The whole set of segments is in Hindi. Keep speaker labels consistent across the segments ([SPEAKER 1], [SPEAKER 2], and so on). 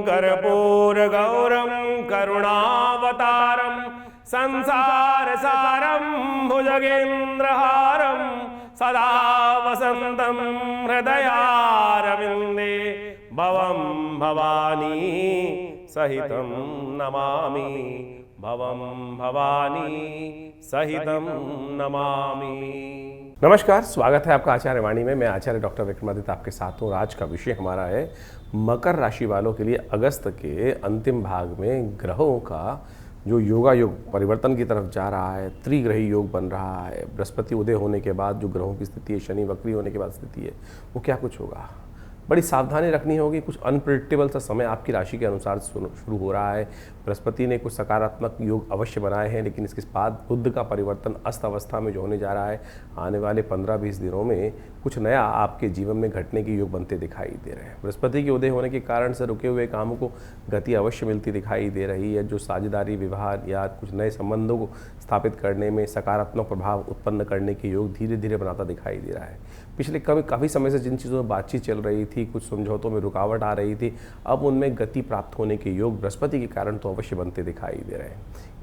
[SPEAKER 1] कर्पूरगौरं करुणावतारं संसारसारं भुजगेन्द्रहारं सदा वसन्तं हृदयारविन्दे भवं भवानी सहितं नमामि। भवं भवानी सहितं नमामि। नमस्कार, स्वागत है आपका आचार्य वाणी में। मैं आचार्य डॉक्टर विक्रमादित्य आपके साथ हूँ। आज का विषय हमारा है मकर राशि वालों के लिए अगस्त के अंतिम भाग में ग्रहों का जो योगा योग परिवर्तन की तरफ जा रहा है, त्रिग्रही योग बन रहा है। बृहस्पति उदय होने के बाद जो ग्रहों की स्थिति है, शनि वक्री होने के बाद स्थिति है, वो क्या कुछ होगा। बड़ी सावधानी रखनी होगी। कुछ अनप्रेडिक्टेबल सा समय आपकी राशि के अनुसार शुरू हो रहा है। बृहस्पति ने कुछ सकारात्मक योग अवश्य बनाए हैं, लेकिन इसके बाद बुध का परिवर्तन अस्त अवस्था में जो होने जा रहा है, आने वाले 15-20 दिनों में कुछ नया आपके जीवन में घटने के योग बनते दिखाई दे रहे हैं। बृहस्पति के उदय होने के कारण से रुके हुए कामों को गति अवश्य मिलती दिखाई दे रही है। जो साझेदारी, विवाह या कुछ नए संबंधों को स्थापित करने में सकारात्मक प्रभाव उत्पन्न करने के योग धीरे धीरे बनाता दिखाई दे रहा है। पिछले काफ़ी समय से जिन चीज़ों में बातचीत चल रही थी, कुछ समझौतों में रुकावट आ रही थी, अब उनमें गति प्राप्त होने के योग बृहस्पति के कारण तो अवश्य बनते दिखाई दे रहे हैं।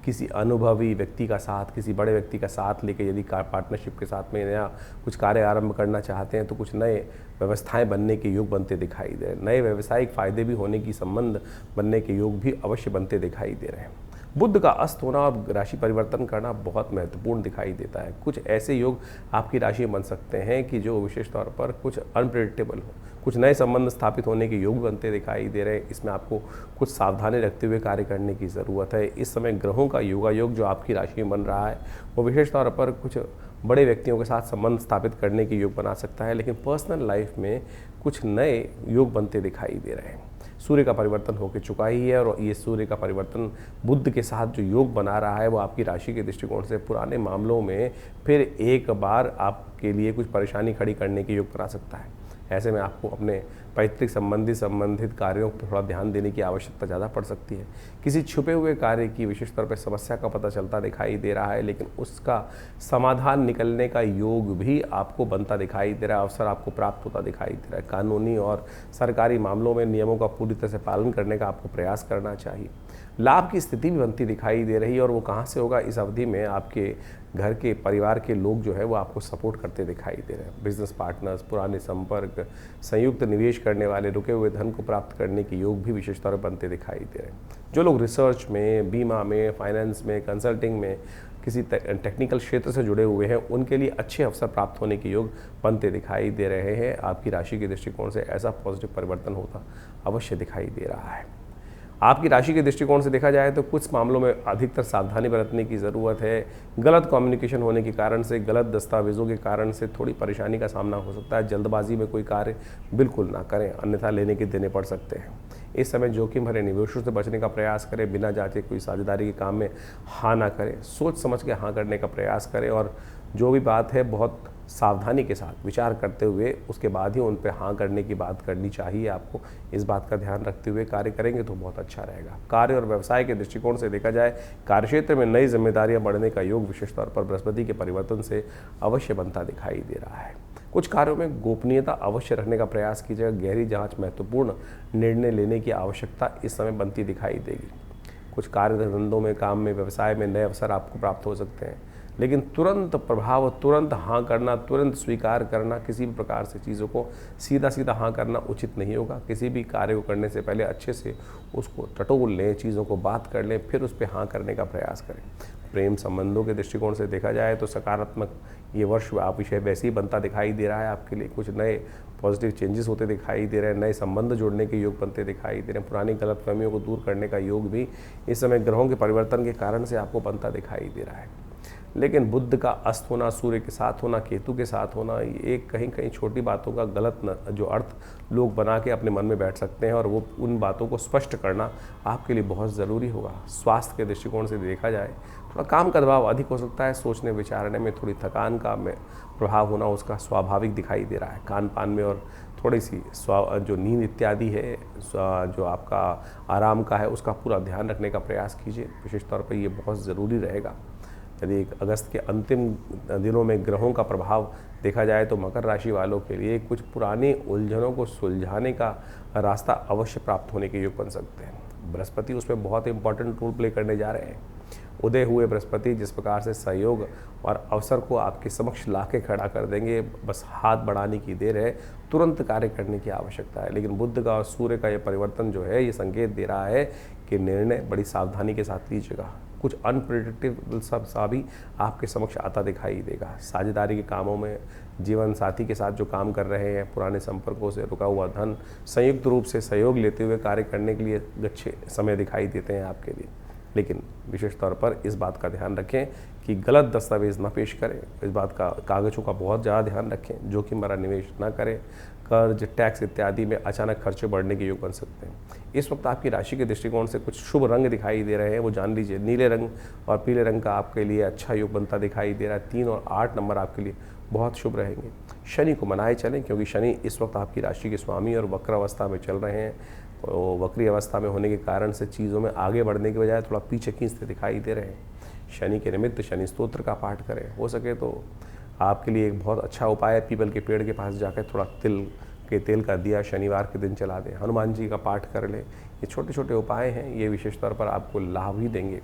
[SPEAKER 1] किसी अनुभवी व्यक्ति का साथ, किसी बड़े व्यक्ति का साथ लेकर यदि पार्टनरशिप के साथ में नया कुछ कार्य आरंभ करना चाहते हैं तो कुछ नए व्यवस्थाएं बनने के योग बनते दिखाई दे रहे हैं। नए व्यावसायिक फायदे भी होने की संबंध बनने के योग भी अवश्य बनते दिखाई दे रहे हैं। बुध का अस्त होना और राशि परिवर्तन करना बहुत महत्वपूर्ण दिखाई देता है। कुछ ऐसे योग आपकी राशि में बन सकते हैं कि जो विशेष तौर पर कुछ अनप्रेडिक्टेबल हो। कुछ नए संबंध स्थापित होने के योग बनते दिखाई दे रहे हैं। इसमें आपको कुछ सावधानी रखते हुए कार्य करने की ज़रूरत है। इस समय ग्रहों का योगा योग जो आपकी राशि में बन रहा है, वो विशेष तौर पर कुछ बड़े व्यक्तियों के साथ संबंध स्थापित करने के योग बना सकता है, लेकिन पर्सनल लाइफ में कुछ नए योग बनते दिखाई दे रहे हैं। सूर्य का परिवर्तन होकर चुका ही है और ये सूर्य का परिवर्तन बुध के साथ जो योग बना रहा है, वो आपकी राशि के दृष्टिकोण से पुराने मामलों में फिर एक बार आपके लिए कुछ परेशानी खड़ी करने के योग बना सकता है। ऐसे में आपको अपने पैतृक संबंधित कार्यों पर थोड़ा ध्यान देने की आवश्यकता ज़्यादा पड़ सकती है। किसी छुपे हुए कार्य की विशेष तौर पर समस्या का पता चलता दिखाई दे रहा है, लेकिन उसका समाधान निकलने का योग भी आपको बनता दिखाई दे रहा है। अवसर आपको प्राप्त होता दिखाई दे रहा है। कानूनी और सरकारी मामलों में नियमों का पूरी तरह से पालन करने का आपको प्रयास करना चाहिए। लाभ की स्थिति भी बनती दिखाई दे रही है और वो कहाँ से होगा, इस अवधि में आपके घर के परिवार के लोग जो है वो आपको सपोर्ट करते दिखाई दे रहे हैं। बिजनेस पार्टनर्स, पुराने संपर्क, संयुक्त निवेश करने वाले, रुके हुए धन को प्राप्त करने के योग भी विशेष तौर पर बनते दिखाई दे रहे हैं। जो लोग रिसर्च में, बीमा में, फाइनेंस में, कंसल्टिंग में, किसी टेक्निकल क्षेत्र से जुड़े हुए हैं, उनके लिए अच्छे अवसर प्राप्त होने के योग बनते दिखाई दे रहे हैं। आपकी राशि के दृष्टिकोण से ऐसा पॉजिटिव परिवर्तन होता अवश्य दिखाई दे रहा है। आपकी राशि के दृष्टिकोण से देखा जाए तो कुछ मामलों में अधिकतर सावधानी बरतने की ज़रूरत है। गलत कम्युनिकेशन होने के कारण से, गलत दस्तावेज़ों के कारण से थोड़ी परेशानी का सामना हो सकता है। जल्दबाजी में कोई कार्य बिल्कुल ना करें, अन्यथा लेने के देने पड़ सकते हैं। इस समय जोखिम भरे निवेशों से बचने का प्रयास करें। बिना जांचे कोई साझेदारी के काम में हाँ ना करें। सोच समझ के हाँ करने का प्रयास करें और जो भी बात है बहुत सावधानी के साथ विचार करते हुए उसके बाद ही उन पर हाँ करने की बात करनी चाहिए। आपको इस बात का ध्यान रखते हुए कार्य करेंगे तो बहुत अच्छा रहेगा। कार्य और व्यवसाय के दृष्टिकोण से देखा जाए, कार्यक्षेत्र में नई जिम्मेदारियां बढ़ने का योग विशेष तौर पर बृहस्पति के परिवर्तन से अवश्य बनता दिखाई दे रहा है। कुछ कार्यों में गोपनीयता अवश्य रखने का प्रयास कीजिएगा। गहरी जाँच, महत्वपूर्ण निर्णय लेने की आवश्यकता इस समय बनती दिखाई देगी। कुछ कार्य धंधों में, काम में, व्यवसाय में नए अवसर आपको प्राप्त हो सकते हैं, लेकिन तुरंत प्रभाव, तुरंत हाँ करना, तुरंत स्वीकार करना, किसी भी प्रकार से चीज़ों को सीधा हाँ करना उचित नहीं होगा। किसी भी कार्य को करने से पहले अच्छे से उसको टटोल लें, चीज़ों को बात कर लें, फिर उस पर हाँ करने का प्रयास करें। प्रेम संबंधों के दृष्टिकोण से देखा जाए तो सकारात्मक ये वर्ष आप विषय वैसे ही बनता दिखाई दे रहा है। आपके लिए कुछ नए पॉजिटिव चेंजेस होते दिखाई दे रहे हैं। नए संबंध जोड़ने के योग बनते दिखाई दे रहे हैं। पुरानी गलतफहमियों को दूर करने का योग भी इस समय ग्रहों के परिवर्तन के कारण से आपको बनता दिखाई दे रहा है। लेकिन बुध का अस्त होना, सूर्य के साथ होना, केतु के साथ होना, ये कहीं कहीं छोटी बातों का गलत जो अर्थ लोग बना के अपने मन में बैठ सकते हैं और वो उन बातों को स्पष्ट करना आपके लिए बहुत ज़रूरी होगा। स्वास्थ्य के दृष्टिकोण से देखा जाए, थोड़ा काम का दबाव अधिक हो सकता है। सोचने विचारने में थोड़ी थकान का प्रभाव होना उसका स्वाभाविक दिखाई दे रहा है। खान पान में और थोड़ी सी जो नींद इत्यादि है, जो आपका आराम का है, उसका पूरा ध्यान रखने का प्रयास कीजिए। विशेष तौर पर ये बहुत ज़रूरी रहेगा। यदि अगस्त के अंतिम दिनों में ग्रहों का प्रभाव देखा जाए तो मकर राशि वालों के लिए कुछ पुरानी उलझनों को सुलझाने का रास्ता अवश्य प्राप्त होने के योग बन सकते हैं। बृहस्पति उसमें बहुत इंपॉर्टेंट रोल प्ले करने जा रहे हैं। उदय हुए बृहस्पति जिस प्रकार से सहयोग और अवसर को आपके समक्ष ला के खड़ा कर देंगे, बस हाथ बढ़ाने की देर है, तुरंत कार्य करने की आवश्यकता है। लेकिन बुध का और सूर्य का ये परिवर्तन जो है ये संकेत दे रहा है कि निर्णय बड़ी सावधानी के साथ लीजिएगा। कुछ अनप्रिडिक्टेबल सा भी आपके समक्ष आता दिखाई देगा। साझेदारी के कामों में जीवन साथी के साथ जो काम कर रहे हैं, पुराने संपर्कों से रुका हुआ धन संयुक्त रूप से सहयोग लेते हुए कार्य करने के लिए अच्छे समय दिखाई देते हैं आपके लिए। लेकिन विशेष तौर पर इस बात का ध्यान रखें कि गलत दस्तावेज न पेश करें। इस बात का कागज़ों का बहुत ज़्यादा ध्यान रखें। जोखिम भरा निवेश न करें। कर्ज, टैक्स इत्यादि में अचानक खर्चे बढ़ने के योग बन सकते हैं। इस वक्त आपकी राशि के दृष्टिकोण से कुछ शुभ रंग दिखाई दे रहे हैं, वो जान लीजिए। नीले रंग और पीले रंग का आपके लिए अच्छा योग बनता दिखाई दे रहा है। 3 और 8 नंबर आपके लिए बहुत शुभ रहेंगे। शनि को मनाए चलें, क्योंकि शनि इस वक्त आपकी राशि के स्वामी और वक्र अवस्था में चल रहे हैं। तो वक्री अवस्था में होने के कारण से चीज़ों में आगे बढ़ने के बजाय थोड़ा पीछे खींचते दिखाई दे रहे हैं। शनि के निमित्त शनि स्तोत्र का पाठ करें। हो सके तो आपके लिए एक बहुत अच्छा उपाय है, पीपल के पेड़ के पास जाकर थोड़ा तिल के तेल का दिया शनिवार के दिन जला दें। हनुमान जी का पाठ कर लें। ये छोटे छोटे उपाय हैं, ये विशेष तौर पर आपको लाभ ही देंगे।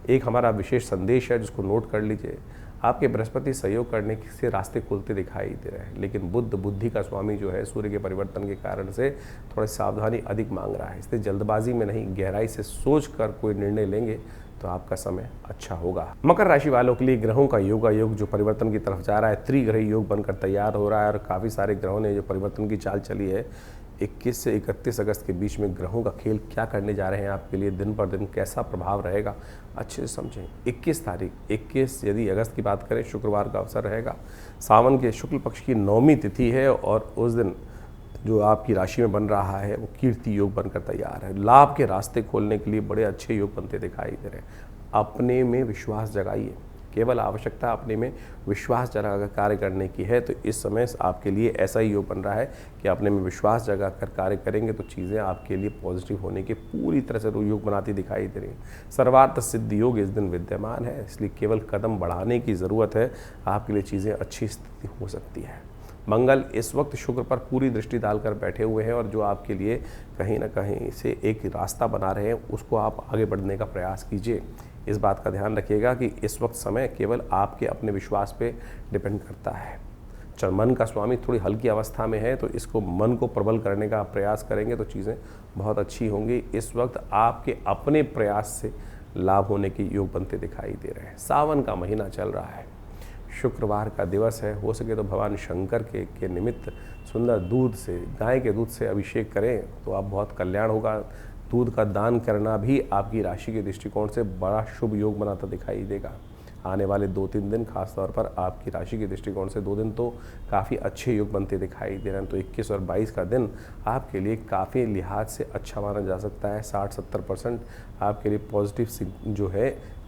[SPEAKER 1] एक हमारा विशेष संदेश है जिसको नोट कर लीजिए। आपके बृहस्पति सहयोग करने से रास्ते खुलते दिखाई दे रहे हैं, लेकिन बुध बुद्धि का स्वामी जो है सूर्य के परिवर्तन के कारण से थोड़ी सावधानी अधिक मांग रहा है। इसलिए जल्दबाजी में नहीं, गहराई से सोच कर कोई निर्णय लेंगे तो आपका समय अच्छा होगा। मकर राशि वालों के लिए ग्रहों का योग जो परिवर्तन की तरफ जा रहा है, त्रिग्रही योग बनकर तैयार हो रहा है और काफ़ी सारे ग्रहों ने जो परिवर्तन की चाल चली है। 21 से 31 अगस्त के बीच में ग्रहों का खेल क्या करने जा रहे हैं आपके लिए, दिन पर दिन कैसा प्रभाव रहेगा, अच्छे से समझें। 21 यदि अगस्त की बात करें, शुक्रवार का अवसर रहेगा। सावन के शुक्ल पक्ष की 9वीं तिथि है और उस दिन जो आपकी राशि में बन रहा है वो कीर्ति योग बनकर तैयार है। लाभ के रास्ते खोलने के लिए बड़े अच्छे योग बनते दिखाई दे रहे हैं। अपने में विश्वास जगाइए। केवल आवश्यकता अपने में विश्वास जगाकर कार्य करने की है। तो इस समय आपके लिए ऐसा ही योग बन रहा है कि अपने में विश्वास जगाकर कार्य करेंगे तो चीज़ें आपके लिए पॉजिटिव होने के पूरी तरह से योग बनाती दिखाई दे रही है। सर्वार्थ सिद्ध योग इस दिन विद्यमान है, इसलिए केवल कदम बढ़ाने की ज़रूरत है। आपके लिए चीज़ें अच्छी स्थिति हो सकती है। मंगल इस वक्त शुक्र पर पूरी दृष्टि डालकर बैठे हुए हैं और जो आपके लिए कहीं ना कहीं से एक रास्ता बना रहे हैं, उसको आप आगे बढ़ने का प्रयास कीजिए। इस बात का ध्यान रखिएगा कि इस वक्त समय केवल आपके अपने विश्वास पे डिपेंड करता है। चल मन का स्वामी थोड़ी हल्की अवस्था में है, तो इसको मन को प्रबल करने का प्रयास करेंगे तो चीज़ें बहुत अच्छी होंगी। इस वक्त आपके अपने प्रयास से लाभ होने के योग बनते दिखाई दे रहे हैं। सावन का महीना चल रहा है, शुक्रवार का दिवस है। हो सके तो भगवान शंकर के निमित्त सुंदर दूध से, गाय के दूध से अभिषेक करें तो आप बहुत कल्याण होगा। दूध का दान करना भी आपकी राशि के दृष्टिकोण से बड़ा शुभ योग बनाता दिखाई देगा। आने वाले 2-3 दिन खासतौर पर आपकी राशि के दृष्टिकोण से 2 दिन तो काफ़ी अच्छे योग बनते दिखाई दे रहे हैं। तो 21 और 22 का दिन आपके लिए काफ़ी लिहाज से अच्छा माना जा सकता है। 60-70% आपके लिए पॉजिटिव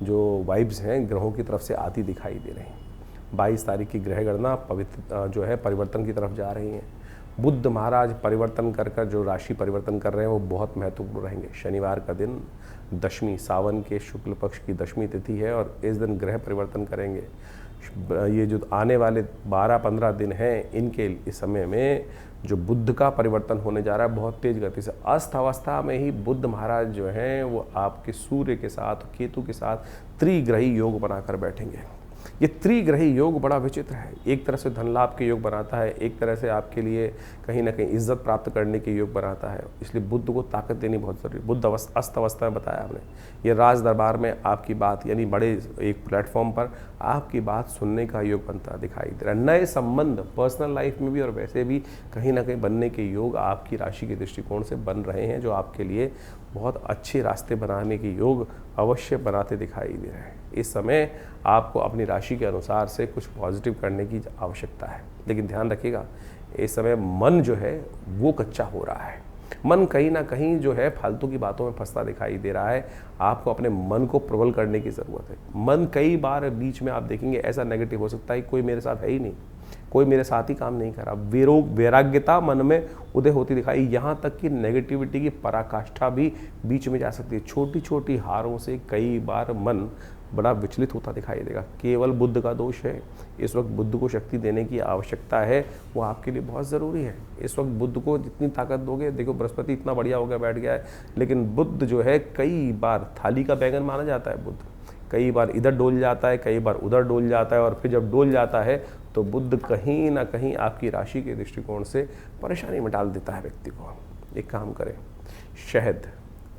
[SPEAKER 1] जो वाइब्स हैं ग्रहों की तरफ से आती दिखाई दे रही हैं। 22 तारीख की ग्रह गणना पवित्र परिवर्तन की तरफ जा रही है। बुद्ध महाराज परिवर्तन कर जो राशि परिवर्तन कर रहे हैं वो बहुत महत्वपूर्ण रहेंगे। शनिवार का दिन दशमी, सावन के शुक्ल पक्ष की दशमी तिथि है और इस दिन ग्रह परिवर्तन करेंगे। ये जो आने वाले 12-15 दिन हैं, इनके इस समय में जो बुद्ध का परिवर्तन होने जा रहा है बहुत तेज गति से। अस्त अवस्था में ही बुद्ध महाराज जो हैं वो आपके सूर्य के साथ, केतु के साथ त्रिग्रही योग बनाकर बैठेंगे। ये त्रिग्रही योग बड़ा विचित्र है। एक तरह से धन लाभ के योग बनाता है, एक तरह से आपके लिए कहीं ना कहीं इज्जत प्राप्त करने के योग बनाता है। इसलिए बुद्ध को ताकत देनी बहुत ज़रूरी है। बुद्ध अस्त अवस्था में बताया आपने, ये राज दरबार में आपकी बात यानी बड़े एक प्लेटफॉर्म पर आपकी बात सुनने का योग बनता दिखाई दे रहा है। नए संबंध पर्सनल लाइफ में भी और वैसे भी कहीं ना कहीं बनने के योग आपकी राशि के दृष्टिकोण से बन रहे हैं, जो आपके लिए बहुत अच्छे रास्ते बनाने के योग अवश्य बनाते दिखाई दे रहे हैं। इस समय आपको अपनी राशि के अनुसार से कुछ पॉजिटिव करने की आवश्यकता है, लेकिन ध्यान रखिएगा इस समय मन जो है वो कच्चा हो रहा है। मन कहीं ना कहीं जो है फालतू की बातों में फंसता दिखाई दे रहा है। आपको अपने मन को प्रबल करने की ज़रूरत है। मन कई बार बीच में आप देखेंगे ऐसा नेगेटिव हो सकता है, कोई मेरे साथ है ही नहीं, कोई मेरे साथ ही काम नहीं कर रहा। वैराग्यता मन में उदय होती दिखाई, यहाँ तक कि नेगेटिविटी की पराकाष्ठा भी बीच में जा सकती है। छोटी छोटी हारों से कई बार मन बड़ा विचलित होता दिखाई देगा। केवल बुध का दोष है। इस वक्त बुध को शक्ति देने की आवश्यकता है, वो आपके लिए बहुत ज़रूरी है। इस वक्त बुध को जितनी ताकत दोगे, देखो बृहस्पति इतना बढ़िया हो गया, बैठ गया है, लेकिन बुध जो है कई बार थाली का बैंगन माना जाता है। बुध कई बार इधर डोल जाता है, कई बार उधर डोल जाता है, और फिर जब डोल जाता है तो बुध कहीं ना कहीं आपकी राशि के दृष्टिकोण से परेशानी में डाल देता है व्यक्ति को। एक काम करें, शहद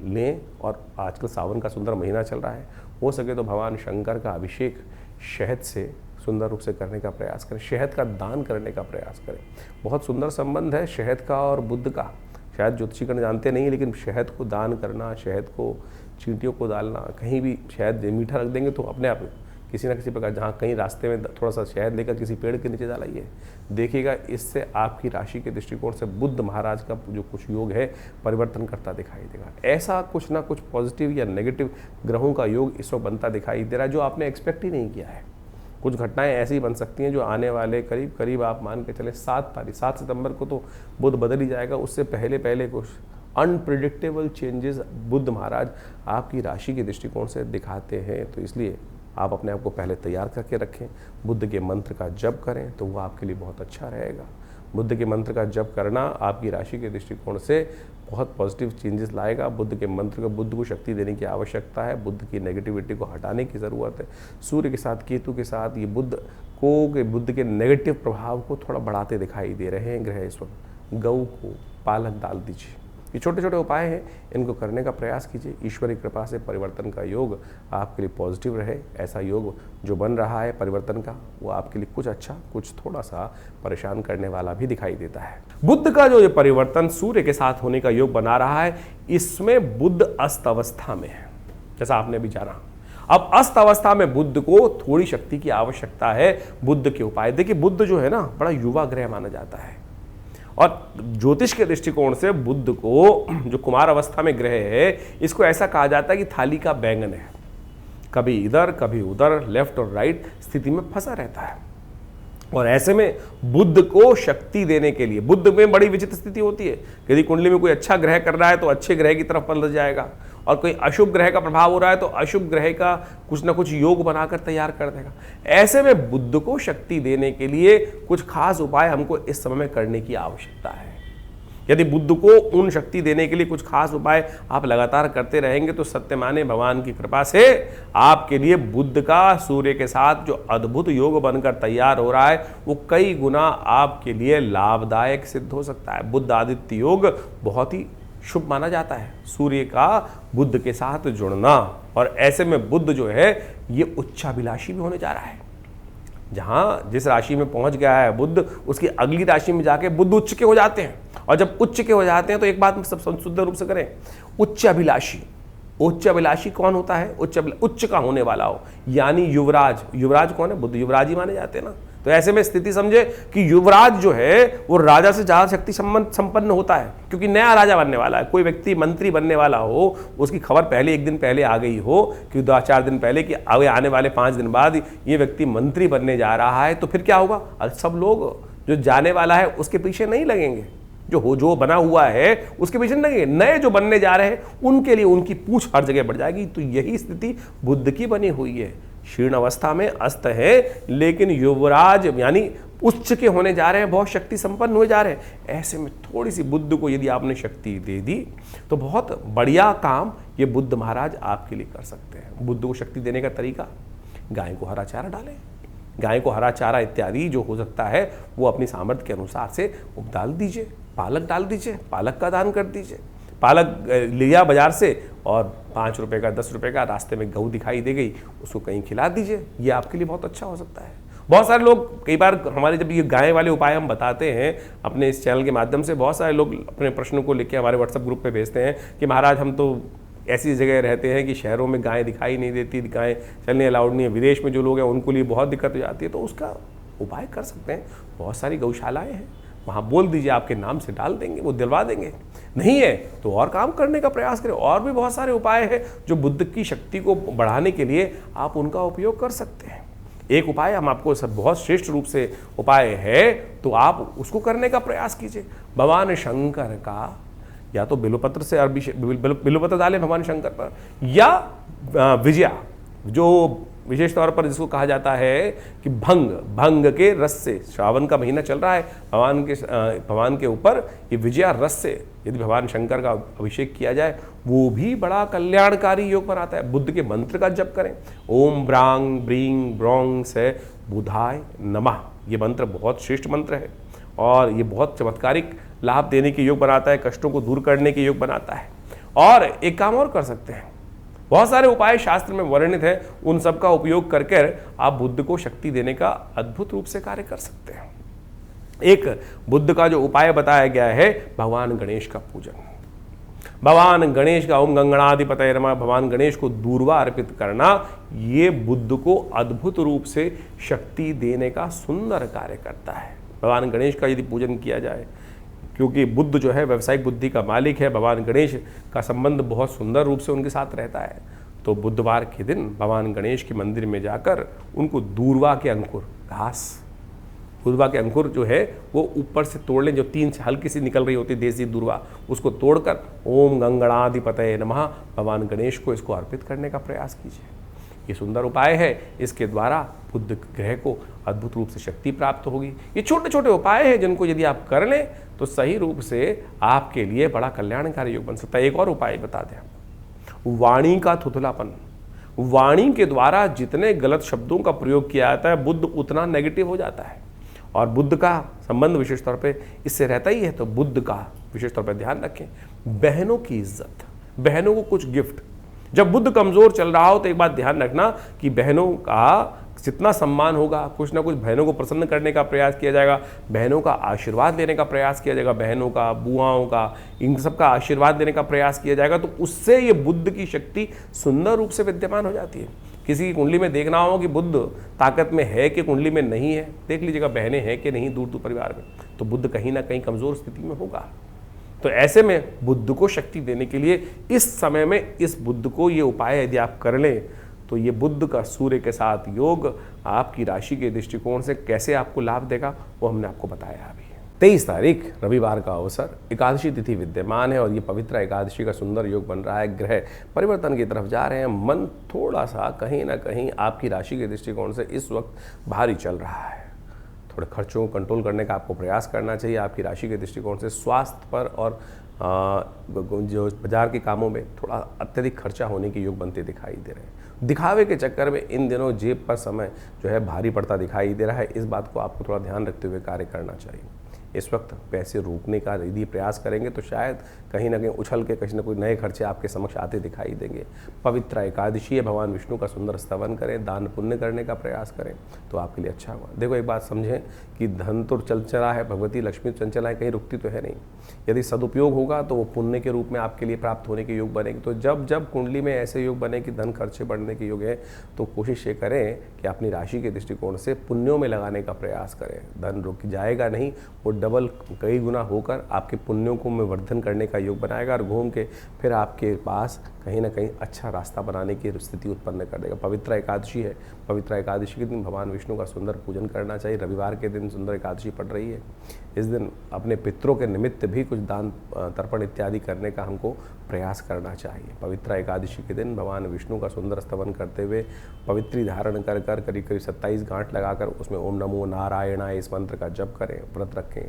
[SPEAKER 1] लें, और आजकल सावन का सुंदर महीना चल रहा है, हो सके तो भगवान शंकर का अभिषेक शहद से सुंदर रूप से करने का प्रयास करें। शहद का दान करने का प्रयास करें। बहुत सुंदर संबंध है शहद का और बुध का। शायद ज्योतिषीगण जानते नहीं, लेकिन शहद को दान करना, शहद को चींटियों को डालना, कहीं भी शहद मीठा रख देंगे तो अपने आप किसी न किसी प्रकार, जहाँ कहीं रास्ते में थोड़ा सा शहद लेकर किसी पेड़ के नीचे डालिए, देखिएगा इससे आपकी राशि के दृष्टिकोण से बुध महाराज का जो कुछ योग है परिवर्तन करता दिखाई देगा। ऐसा कुछ ना कुछ पॉजिटिव या नेगेटिव ग्रहों का योग इस वक्त बनता दिखाई दे रहा है, जो आपने एक्सपेक्ट ही नहीं किया है। कुछ घटनाएं ऐसी बन सकती हैं जो आने वाले करीब करीब आप मान के चले 7 सितंबर को तो बुध बदल ही जाएगा। उससे पहले कुछ अनप्रिडिक्टेबल चेंजेस बुध महाराज आपकी राशि के दृष्टिकोण से दिखाते हैं। तो इसलिए आप अपने आप को पहले तैयार करके रखें। बुद्ध के मंत्र का जप करें तो वो आपके लिए बहुत अच्छा रहेगा। बुद्ध के मंत्र का जप करना आपकी राशि के दृष्टिकोण से बहुत पॉजिटिव चेंजेस लाएगा। बुद्ध के मंत्र को, बुद्ध को शक्ति देने की आवश्यकता है। बुद्ध की नेगेटिविटी को हटाने की ज़रूरत है। सूर्य के साथ, केतु के साथ ये बुद्ध के नेगेटिव प्रभाव को थोड़ा बढ़ाते दिखाई दे रहे हैं ग्रह इस वक्त। गऊ को पालक डाल दीजिए। ये छोटे छोटे उपाय हैं, इनको करने का प्रयास कीजिए। ईश्वरी कृपा से परिवर्तन का योग आपके लिए पॉजिटिव रहे। ऐसा योग जो बन रहा है परिवर्तन का, वो आपके लिए कुछ अच्छा, कुछ थोड़ा सा परेशान करने वाला भी दिखाई देता है। बुध का जो ये परिवर्तन सूर्य के साथ होने का योग बना रहा है, इसमें बुध अस्त अवस्था में है, जैसा आपने अभी जाना। अब अस्त अवस्था में बुध को थोड़ी शक्ति की आवश्यकता है। बुध के उपाय देखिए, बुध जो है ना बड़ा युवा ग्रह माना जाता है, और ज्योतिष के दृष्टिकोण से बुध को, जो कुमार अवस्था में ग्रह है, इसको ऐसा कहा जाता है कि थाली का बैंगन है, कभी इधर कभी उधर, लेफ्ट और राइट स्थिति में फंसा रहता है। और ऐसे में बुध को शक्ति देने के लिए, बुध में बड़ी विचित्र स्थिति होती है। यदि कुंडली में कोई अच्छा ग्रह कर रहा है तो अच्छे ग्रह की तरफ पलट जाएगा, और कोई अशुभ ग्रह का प्रभाव हो रहा है तो अशुभ ग्रह का कुछ ना कुछ योग बनाकर तैयार कर देगा। ऐसे में बुध को शक्ति देने के लिए कुछ खास उपाय हमको इस समय में करने की आवश्यकता है। यदि बुध को उन शक्ति देने के लिए कुछ खास उपाय आप लगातार करते रहेंगे तो सत्य माने भगवान की कृपा से आपके लिए बुध का सूर्य के साथ जो अद्भुत योग बनकर तैयार हो रहा है, वो कई गुना आपके लिए लाभदायक सिद्ध हो सकता है। बुध आदित्य योग बहुत ही शुभ माना जाता है, सूर्य का बुध के साथ जुड़ना। और ऐसे में बुध जो है ये उच्चाभिलाषी भी होने जा रहा है। जहां जिस राशि में पहुंच गया है बुध, उसकी अगली राशि में जाके बुध उच्च के हो जाते हैं। और जब उच्च के हो जाते हैं तो एक बात में सब शुद्ध रूप से करें, उच्चाभिलाषी। उच्चाभिलाषी कौन होता है? उच्च का होने वाला हो, यानी युवराज। युवराज कौन है? बुध युवराज ही माने जाते हैं ना। तो ऐसे में स्थिति समझे कि युवराज जो है वो राजा से ज्यादा शक्ति संपन्न होता है, क्योंकि नया राजा बनने वाला है। कोई व्यक्ति मंत्री बनने वाला हो, उसकी खबर पहले एक दिन पहले आ गई हो कि 2-4 दिन पहले कि आने वाले 5 दिन बाद ये व्यक्ति मंत्री बनने जा रहा है, तो फिर क्या होगा? सब लोग जो जाने वाला है उसके पीछे नहीं लगेंगे, जो बना हुआ है उसके पीछे नहीं लगेंगे। नए जो बनने जा रहे हैं उनके लिए उनकी पूछ हर जगह बढ़ जाएगी। तो यही स्थिति बुध की बनी हुई है। क्षीण अवस्था में अस्त है, लेकिन युवराज यानी उच्च के होने जा रहे हैं, बहुत शक्ति संपन्न हो जा रहे हैं। ऐसे में थोड़ी सी बुध को यदि आपने शक्ति दे दी तो बहुत बढ़िया काम ये बुध महाराज आपके लिए कर सकते हैं। बुध को शक्ति देने का तरीका, गाय को हरा चारा डालें। गाय को हरा चारा इत्यादि जो हो सकता है वो अपनी सामर्थ्य के अनुसार से डाल दीजिए। पालक डाल दीजिए, पालक का दान कर दीजिए। पालक लिया बाजार से और 5 रुपए का, 10 रुपए का, रास्ते में गऊ दिखाई दे गई, उसको कहीं खिला दीजिए। ये आपके लिए बहुत अच्छा हो सकता है। बहुत सारे लोग, कई बार हमारे जब ये गाय वाले उपाय हम बताते हैं अपने इस चैनल के माध्यम से, बहुत सारे लोग अपने प्रश्नों को लेकर हमारे व्हाट्सएप ग्रुप पे भेजते हैं कि महाराज हम तो ऐसी जगह रहते हैं कि शहरों में गाय दिखाई नहीं देती, गाय चलने अलाउड नहीं है, विदेश में जो लोग हैं उनको लिए बहुत दिक्कत हो जाती है, तो उसका उपाय कर सकते हैं। बहुत सारी गौशालाएँ हैं, वहाँ बोल दीजिए आपके नाम से डाल देंगे, वो दिलवा देंगे। नहीं है तो और काम करने का प्रयास करें। और भी बहुत सारे उपाय हैं जो बुध की शक्ति को बढ़ाने के लिए आप उनका उपयोग कर सकते हैं। एक उपाय हम आपको सब बहुत श्रेष्ठ रूप से उपाय है, तो आप उसको करने का प्रयास कीजिए। भगवान शंकर का या तो बिल्वपत्र से बिल्वपत्र डालें भगवान शंकर पर, या जो विशेष तौर पर जिसको कहा जाता है कि भंग के रस से, श्रावण का महीना चल रहा है, भगवान के ऊपर ये विजया रस से यदि भगवान शंकर का अभिषेक किया जाए वो भी बड़ा कल्याणकारी योग बनाता है। बुद्ध के मंत्र का जप करें, ओम ब्रांग ब्रींग ब्रोंग से बुधाय नमः, ये मंत्र बहुत श्रेष्ठ मंत्र है और ये बहुत चमत्कारिक लाभ देने के योग बनाता है, कष्टों को दूर करने के योग बनाता है। और एक काम और कर सकते हैं, बहुत सारे उपाय शास्त्र में वर्णित हैं, उन सब का उपयोग करके आप बुद्ध को शक्ति देने का अद्भुत रूप से कार्य कर सकते हैं। एक बुद्ध का जो उपाय बताया गया है, भगवान गणेश का पूजन। भगवान गणेश का ओम गंगणाधिपतये नमः, भगवान गणेश को दूर्वा अर्पित करना, ये बुद्ध को अद्भुत रूप से शक्ति देने का सुंदर कार्य करता है। भगवान गणेश का यदि पूजन किया जाए, क्योंकि बुद्ध जो है व्यवसायिक बुद्धि का मालिक है, भगवान गणेश का संबंध बहुत सुंदर रूप से उनके साथ रहता है, तो बुधवार के दिन भगवान गणेश के मंदिर में जाकर उनको दूर्वा के अंकुर, घास दूर्वा के अंकुर जो है वो ऊपर से तोड़ लें, जो तीन से हल्की सी निकल रही होती है देसी दूर्वा, उसको तोड़कर ओम गंगणाधिपतये नमः भगवान गणेश को इसको अर्पित करने का प्रयास कीजिए। ये सुंदर उपाय है, इसके द्वारा बुद्ध ग्रह को अद्भुत रूप से शक्ति प्राप्त होगी। ये छोटे छोटे उपाय हैं जिनको यदि आप कर लें तो सही रूप से आपके लिए बड़ा कल्याणकारी योग बन सकता है। एक और उपाय बता दें, वाणी का थुथलापन। वाणी के द्वारा जितने गलत शब्दों का प्रयोग किया जाता है, बुद्ध उतना नेगेटिव हो जाता है और बुद्ध का संबंध विशेष तौर पे इससे रहता ही है। तो बुद्ध का विशेष तौर पे ध्यान रखें। बहनों की इज्जत, बहनों को कुछ गिफ्ट, जब बुद्ध कमजोर चल रहा हो तो एक बात ध्यान रखना कि बहनों का जितना सम्मान होगा, कुछ ना कुछ बहनों को प्रसन्न करने का प्रयास किया जाएगा, बहनों का आशीर्वाद लेने का प्रयास किया जाएगा, बहनों का, बुआओं का, इन सब का आशीर्वाद देने का प्रयास किया जाएगा, तो उससे ये बुद्ध की शक्ति सुंदर रूप से विद्यमान हो जाती है। किसी की कुंडली में देखना हो कि बुद्ध ताकत में है कि कुंडली में नहीं है, देख लीजिएगा बहनें हैं कि नहीं दूर दूर परिवार में, तो बुद्ध कहीं ना कहीं कमजोर स्थिति में होगा। तो ऐसे में बुद्ध को शक्ति देने के लिए इस समय में इस बुद्ध को ये उपाय यदि आप कर लें तो ये बुद्ध का सूर्य के साथ योग आपकी राशि के दृष्टिकोण से कैसे आपको लाभ देगा वो हमने आपको बताया अभी। 23 तारीख रविवार का अवसर, एकादशी तिथि विद्यमान है और ये पवित्र एकादशी का सुंदर योग बन रहा है। ग्रह परिवर्तन की तरफ जा रहे हैं, मन थोड़ा सा कहीं ना कहीं आपकी राशि के दृष्टिकोण से इस वक्त भारी चल रहा है। थोड़े खर्चों को कंट्रोल करने का आपको प्रयास करना चाहिए। आपकी राशि के दृष्टिकोण से स्वास्थ्य पर और जो बाजार के कामों में थोड़ा अत्यधिक खर्चा होने के योग बनते दिखाई दे रहे हैं। दिखावे के चक्कर में इन दिनों जेब पर समय जो है भारी पड़ता दिखाई दे रहा है। इस बात को आपको थोड़ा ध्यान रखते हुए कार्य करना चाहिए। इस वक्त पैसे रोकने का यदि प्रयास करेंगे तो शायद कहीं ना कहीं उछल के कहीं ना कोई नए खर्चे आपके समक्ष आते दिखाई देंगे। पवित्र एकादशी है, भगवान विष्णु का सुंदर स्तवन करें, दान पुण्य करने का प्रयास करें तो आपके लिए अच्छा होगा। देखो एक बात समझें कि धन तो चंचला है, भगवती लक्ष्मी चंचला है, कहीं रुकती तो है नहीं। यदि सदुपयोग होगा तो वो पुण्य के रूप में आपके लिए प्राप्त होने के योग बनेंगे। तो जब जब कुंडली में ऐसे योग बने कि धन खर्चे बढ़ने के योग है तो कोशिश ये करें कि अपनी राशि के दृष्टिकोण से पुण्यों में लगाने का प्रयास करें। धन रुक जाएगा नहीं, वो डबल कई गुना होकर आपके पुण्यों को में वर्धन करने का योग बनाएगा और घूम के फिर आपके पास कहीं ना कहीं अच्छा रास्ता बनाने की स्थिति उत्पन्न कर देगा। पवित्र एकादशी है, पवित्र एकादशी के दिन भगवान विष्णु का सुंदर पूजन करना चाहिए। रविवार के दिन सुंदर एकादशी पड़ रही है, इस दिन अपने पितरों के निमित्त भी कुछ दान तर्पण इत्यादि करने का हमको प्रयास करना चाहिए। पवित्र एकादशी के दिन भगवान विष्णु का सुंदर स्तवन करते हुए पवित्री धारण कर कर करीब करीब 27 गांठ लगाकर उसमें ओम नमो नारायणाय इस मंत्र का जप करें, व्रत रखें,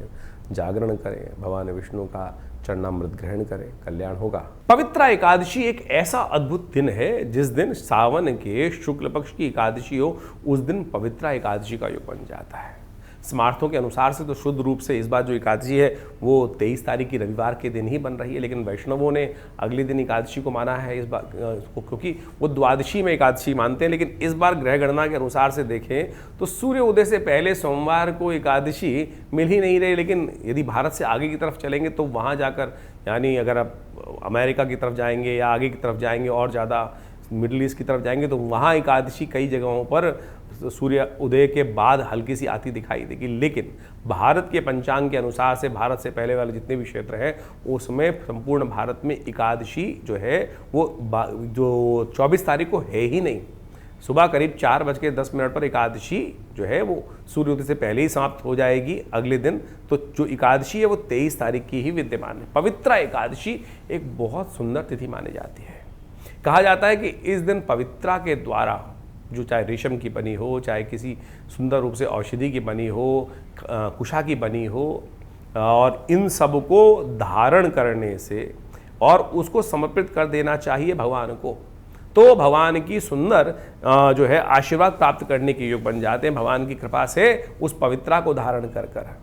[SPEAKER 1] जागरण करें, भगवान विष्णु का चरणामृत ग्रहण करें, कल्याण होगा। पवित्र एकादशी एक ऐसा अद्भुत दिन है जिस दिन सावन के शुक्ल पक्ष की एकादशी हो, उस दिन पवित्र एकादशी का योग बन जाता है। स्मार्थों के अनुसार से तो शुद्ध रूप से इस बार जो एकादशी है वो 23 तारीख की रविवार के दिन ही बन रही है, लेकिन वैष्णवों ने अगले दिन एकादशी को माना है इस बार क्योंकि वो द्वादशी में एकादशी मानते हैं। लेकिन इस बार ग्रह गणना के अनुसार से देखें तो सूर्य उदय से पहले सोमवार को एकादशी मिल ही नहीं रही। लेकिन यदि भारत से आगे की तरफ चलेंगे तो वहाँ जाकर, यानी अगर आप अमेरिका की तरफ जाएंगे या आगे की तरफ जाएंगे और ज़्यादा मिडिल ईस्ट की तरफ जाएंगे तो वहाँ एकादशी कई जगहों पर सूर्य उदय के बाद हल्की सी आती दिखाई देगी। लेकिन भारत के पंचांग के अनुसार से भारत से पहले वाले जितने भी क्षेत्र हैं उसमें संपूर्ण भारत में एकादशी जो है वो जो 24 तारीख को है ही नहीं। सुबह करीब 4:10 पर एकादशी जो है वो सूर्योदय से पहले ही समाप्त हो जाएगी अगले दिन। तो जो एकादशी है वो 23 तारीख की ही विद्यमान है। पवित्र एकादशी एक बहुत सुंदर तिथि मानी जाती है। कहा जाता है कि इस दिन पवित्रा के द्वारा, जो चाहे रेशम की बनी हो, चाहे किसी सुंदर रूप से औषधि की बनी हो, कुशा की बनी हो, और इन सब को धारण करने से और उसको समर्पित कर देना चाहिए भगवान को, तो भगवान की सुंदर जो है आशीर्वाद प्राप्त करने के योग बन जाते हैं भगवान की कृपा से उस पवित्रा को धारण कर कर।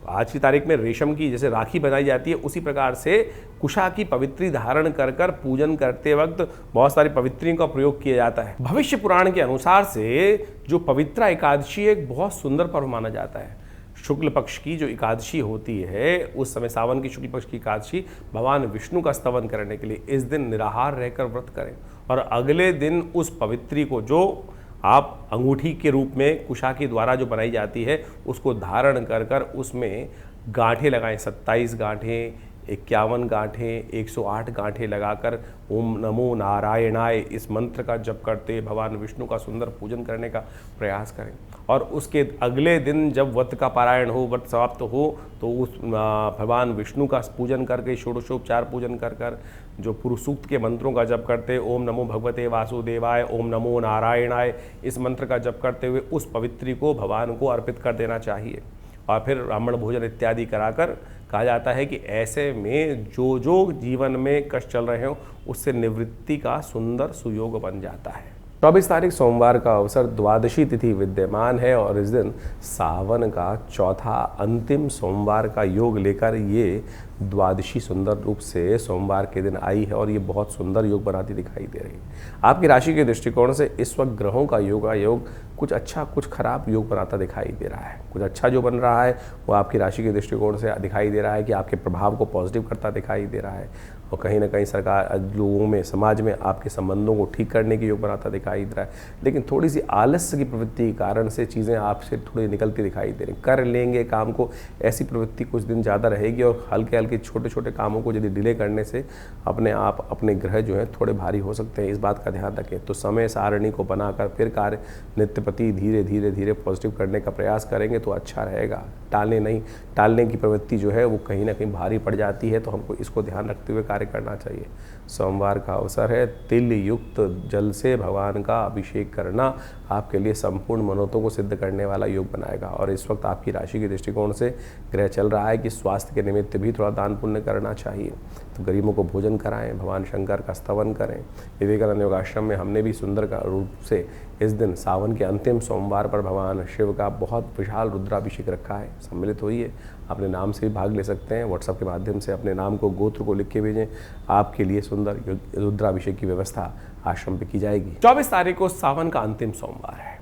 [SPEAKER 1] आज की तारीख में रेशम की जैसे राखी बनाई जाती है, उसी प्रकार से कुशा की पवित्री धारण कर कर पूजन करते वक्त बहुत सारी पवित्रियों का प्रयोग किया जाता है। भविष्य पुराण के अनुसार से जो पवित्रा एकादशी एक बहुत सुंदर पर्व माना जाता है। शुक्ल पक्ष की जो एकादशी होती है, उस समय सावन की शुक्ल पक्ष की एकादशी भगवान विष्णु का स्तवन करने के लिए इस दिन निराहार रहकर व्रत करें और अगले दिन उस पवित्री को, जो आप अंगूठी के रूप में कुशा के द्वारा जो बनाई जाती है, उसको धारण कर कर उसमें गांठें लगाएं। 27 गांठें, 51 गांठें, 108 गांठें लगाकर ओम नमो नारायणाय इस मंत्र का जप करते भगवान विष्णु का सुंदर पूजन करने का प्रयास करें। और उसके अगले दिन जब व्रत का पारायण हो, व्रत समाप्त हो, तो उस भगवान विष्णु का पूजन करके, षोडशोपचार पूजन कर कर जो पुरुष सूक्त के मंत्रों का जप करते, ओम नमो भगवते वासुदेवाय, ओम नमो नारायणाय इस मंत्र का जप करते हुए उस पवित्री को भगवान को अर्पित कर देना चाहिए। और फिर ब्राह्मण भोजन इत्यादि कराकर कहा जाता है कि ऐसे में जो जो जीवन में कष्ट चल रहे हो उससे निवृत्ति का सुंदर सुयोग बन जाता है। 24 तारीख सोमवार का अवसर द्वादशी तिथि विद्यमान है और इस दिन सावन का चौथा अंतिम सोमवार का योग लेकर ये द्वादशी सुंदर रूप से सोमवार के दिन आई है और ये बहुत सुंदर योग बनाती दिखाई दे रही है। आपकी राशि के दृष्टिकोण से इस वक्त ग्रहों का योग कुछ अच्छा कुछ खराब योग बनाता दिखाई दे रहा है। कुछ अच्छा जो बन रहा है वो आपकी राशि के दृष्टिकोण से दिखाई दे रहा है कि आपके प्रभाव को पॉजिटिव करता दिखाई दे रहा है और कहीं ना कहीं सरकार लोगों में, समाज में आपके संबंधों को ठीक करने की योग बनाता दिखाई दे रहा है। लेकिन थोड़ी सी आलस्य की प्रवृत्ति के कारण से चीज़ें आपसे थोड़ी निकलती दिखाई दे रही। कर लेंगे काम को, ऐसी प्रवृत्ति कुछ दिन ज़्यादा रहेगी और हल्के हल्के छोटे छोटे कामों को यदि डिले करने से अपने आप अपने ग्रह जो है थोड़े भारी हो सकते हैं। इस बात का ध्यान रखें। तो समय सारणी को बनाकर फिर कार्य नित्य प्रति धीरे धीरे धीरे पॉजिटिव करने का प्रयास करेंगे तो अच्छा रहेगा। टालने की प्रवृत्ति जो है वो कहीं ना कहीं भारी पड़ जाती है, तो हमको इसको ध्यान रखते हुए कार्य करना चाहिए। सोमवार का अवसर है, तिल युक्त जल से भगवान का अभिषेक करना आपके लिए संपूर्ण मनोतों को सिद्ध करने वाला योग बनाएगा। और इस वक्त आपकी राशि के दृष्टिकोण से ग्रह चल रहा है कि स्वास्थ्य के निमित्त भी थोड़ा दान पुण्य करना चाहिए। तो गरीबों को भोजन कराएं, भगवान शंकर का स्तवन करें। विवेकानंद योगाश्रम में हमने भी सुंदर रूप से इस दिन सावन के अंतिम सोमवार पर भगवान शिव का बहुत विशाल रुद्राभिषेक रखा है। सम्मिलित होइए, अपने नाम से भी भाग ले सकते हैं। व्हाट्सएप के माध्यम से अपने नाम को, गोत्र को लिख के भेजें। आपके लिए सुंदर रुद्राभिषेक की व्यवस्था आश्रम पे की जाएगी। 24 तारीख को सावन का अंतिम सोमवार है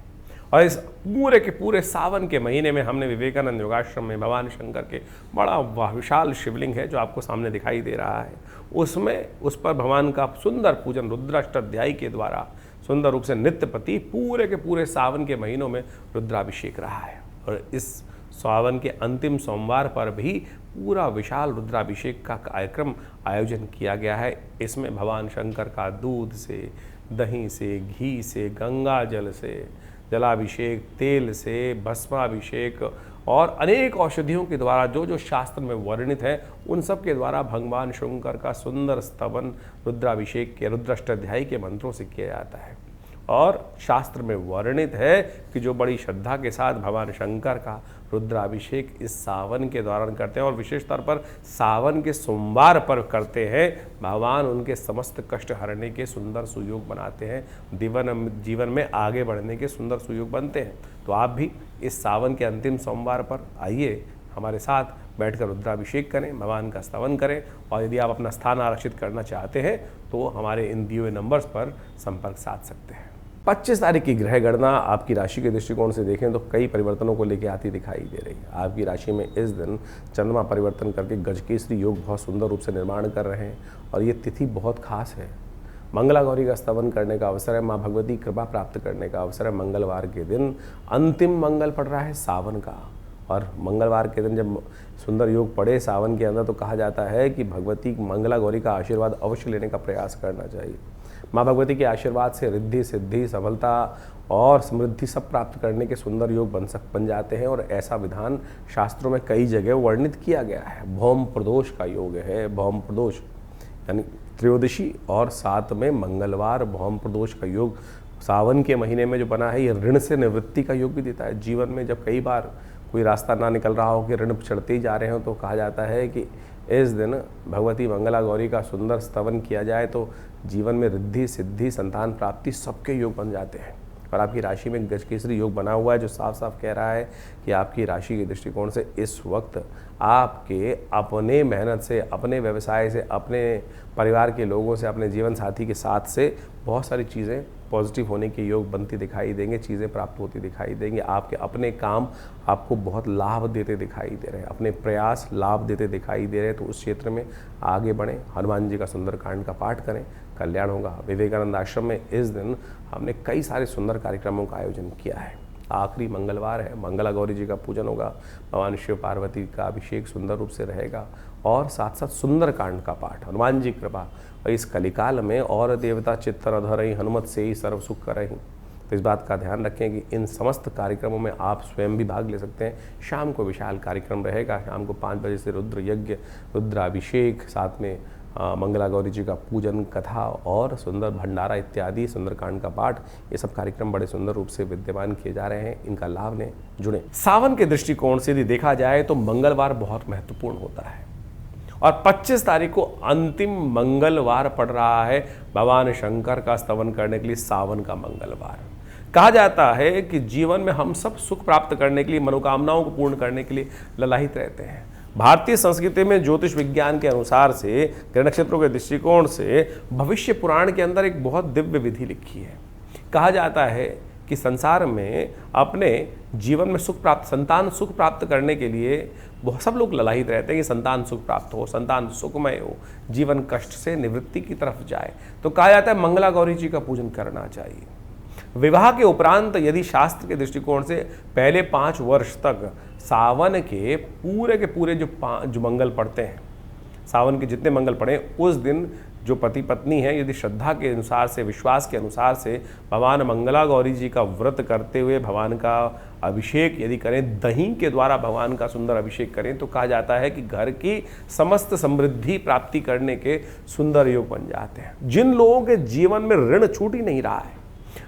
[SPEAKER 1] और इस पूरे के पूरे सावन के महीने में हमने विवेकानंद योगाश्रम में भगवान शंकर के बड़ा विशाल शिवलिंग है जो आपको सामने दिखाई दे रहा है, उसमें उस पर भगवान का सुंदर पूजन रुद्राष्टाध्यायी के द्वारा सुंदर रूप से नित्य प्रति पूरे के पूरे सावन के महीनों में रुद्राभिषेक रहा है। और इस सावन के अंतिम सोमवार पर भी पूरा विशाल रुद्राभिषेक का कार्यक्रम आयोजन किया गया है। इसमें भगवान शंकर का दूध से, दही से, घी से, गंगा जल से, जलाभिषेक, तेल से, भस्माभिषेक और अनेक औषधियों के द्वारा जो जो शास्त्र में वर्णित है उन सब के द्वारा भगवान शंकर का सुंदर स्तवन रुद्राभिषेक के रुद्राष्टाध्यायी के मंत्रों से किया जाता है। और शास्त्र में वर्णित है कि जो बड़ी श्रद्धा के साथ भगवान शंकर का रुद्राभिषेक इस सावन के दौरान करते हैं और विशेष तौर पर सावन के सोमवार पर करते हैं, भगवान उनके समस्त कष्ट हरने के सुंदर सुयोग बनाते हैं, जीवन में आगे बढ़ने के सुंदर सुयोग बनते हैं। तो आप भी इस सावन के अंतिम सोमवार पर आइए, हमारे साथ बैठकर रुद्राभिषेक करें, भगवान का स्तवन करें। और यदि आप अपना स्थान आरक्षित करना चाहते हैं तो हमारे इन दिए हुए नंबर्स पर संपर्क साध सकते हैं। 25 तारीख की ग्रह गणना आपकी राशि के दृष्टिकोण से देखें तो कई परिवर्तनों को लेकर आती दिखाई दे रही है। आपकी राशि में इस दिन चंद्रमा परिवर्तन करके गजकेसरी योग बहुत सुंदर रूप से निर्माण कर रहे हैं और ये तिथि बहुत खास है। मंगला गौरी का स्तवन करने का अवसर है, माँ भगवती कृपा प्राप्त करने का अवसर है। मंगलवार के दिन अंतिम मंगल पड़ रहा है सावन का, और मंगलवार के दिन जब सुंदर योग पड़े सावन के अंदर तो कहा जाता है कि भगवती मंगला गौरी का आशीर्वाद अवश्य लेने का प्रयास करना चाहिए। माँ भगवती के आशीर्वाद से रिद्धि, सिद्धि, सफलता और समृद्धि सब प्राप्त करने के सुंदर योग बन जाते हैं। और ऐसा विधान शास्त्रों में कई जगह वर्णित किया गया है। भौम प्रदोष का योग है। भौम प्रदोष यानी त्रयोदशी और साथ में मंगलवार भौम प्रदोष का योग सावन के महीने में जो बना है, ये ऋण से निवृत्ति का योग भी देता है। जीवन में जब कई बार कोई रास्ता ना निकल रहा हो कि ऋण चढ़ते ही जा रहे हो, तो कहा जाता है कि इस दिन भगवती मंगला गौरी का सुंदर स्तवन किया जाए तो जीवन में रिद्धि सिद्धि संतान प्राप्ति सबके योग बन जाते हैं। और आपकी राशि में गजकेसरी योग बना हुआ है, जो साफ साफ कह रहा है कि आपकी राशि के दृष्टिकोण से इस वक्त आपके अपने मेहनत से, अपने व्यवसाय से, अपने परिवार के लोगों से, अपने जीवन साथी के साथ से बहुत सारी चीज़ें पॉजिटिव होने के योग बनती दिखाई देंगे, चीज़ें प्राप्त होती दिखाई देंगी। आपके अपने काम आपको बहुत लाभ देते दिखाई दे रहे हैं, अपने प्रयास लाभ देते दिखाई दे रहे हैं। तो उस क्षेत्र में आगे बढ़ें, हनुमान जी का सुंदरकांड का पाठ करें, कल्याण होगा। विवेकानंद आश्रम में इस दिन हमने कई सारे सुंदर कार्यक्रमों का आयोजन किया है। आखिरी मंगलवार है, मंगला गौरी जी का पूजन होगा, भगवान शिव पार्वती का अभिषेक सुंदर रूप से रहेगा और साथ साथ सुंदरकांड का पाठ। हनुमान जी कृपा और इस कलिकाल में और देवता चित्तन धरई, हनुमत से ही सर्व सुख करही। तो इस बात का ध्यान रखें कि इन समस्त कार्यक्रमों में आप स्वयं भी भाग ले सकते हैं। शाम को विशाल कार्यक्रम रहेगा, शाम को 5 बजे से रुद्र यज्ञ, रुद्राभिषेक, साथ में मंगला गौरी जी का पूजन, कथा और सुंदर भंडारा इत्यादि, सुंदरकांड का पाठ, ये सब कार्यक्रम बड़े सुंदर रूप से विद्यमान किए जा रहे हैं। इनका लाभ लें, जुड़ें। सावन के दृष्टिकोण से यदि देखा जाए तो मंगलवार बहुत महत्वपूर्ण होता है और 25 तारीख को अंतिम मंगलवार पड़ रहा है भगवान शंकर का स्तवन करने के लिए, सावन का मंगलवार। कहा जाता है कि जीवन में हम सब सुख प्राप्त करने के लिए, मनोकामनाओं को पूर्ण करने के लिए ललायित रहते हैं। भारतीय संस्कृति में ज्योतिष विज्ञान के अनुसार से, ग्रह नक्षत्रों के दृष्टिकोण से भविष्य पुराण के अंदर एक बहुत दिव्य विधि लिखी है। कहा जाता है कि संसार में अपने जीवन में सुख प्राप्त, संतान सुख प्राप्त करने के लिए बहुत सब लोग ललायित रहते हैं कि संतान सुख प्राप्त हो, संतान सुखमय हो, जीवन कष्ट से निवृत्ति की तरफ जाए। तो कहा जाता है मंगला गौरी जी का पूजन करना चाहिए। विवाह के उपरांत यदि शास्त्र के दृष्टिकोण से पहले 5 वर्ष तक सावन के पूरे जो मंगल पड़ते हैं, सावन के जितने मंगल पड़े, उस दिन जो पति पत्नी है यदि श्रद्धा के अनुसार से, विश्वास के अनुसार से भगवान मंगला गौरी जी का व्रत करते हुए भगवान का अभिषेक यदि करें, दही के द्वारा भगवान का सुंदर अभिषेक करें, तो कहा जाता है कि घर की समस्त समृद्धि प्राप्ति करने के सुंदर योग बन जाते हैं। जिन लोगों के जीवन में ऋण छूट ही नहीं रहा है,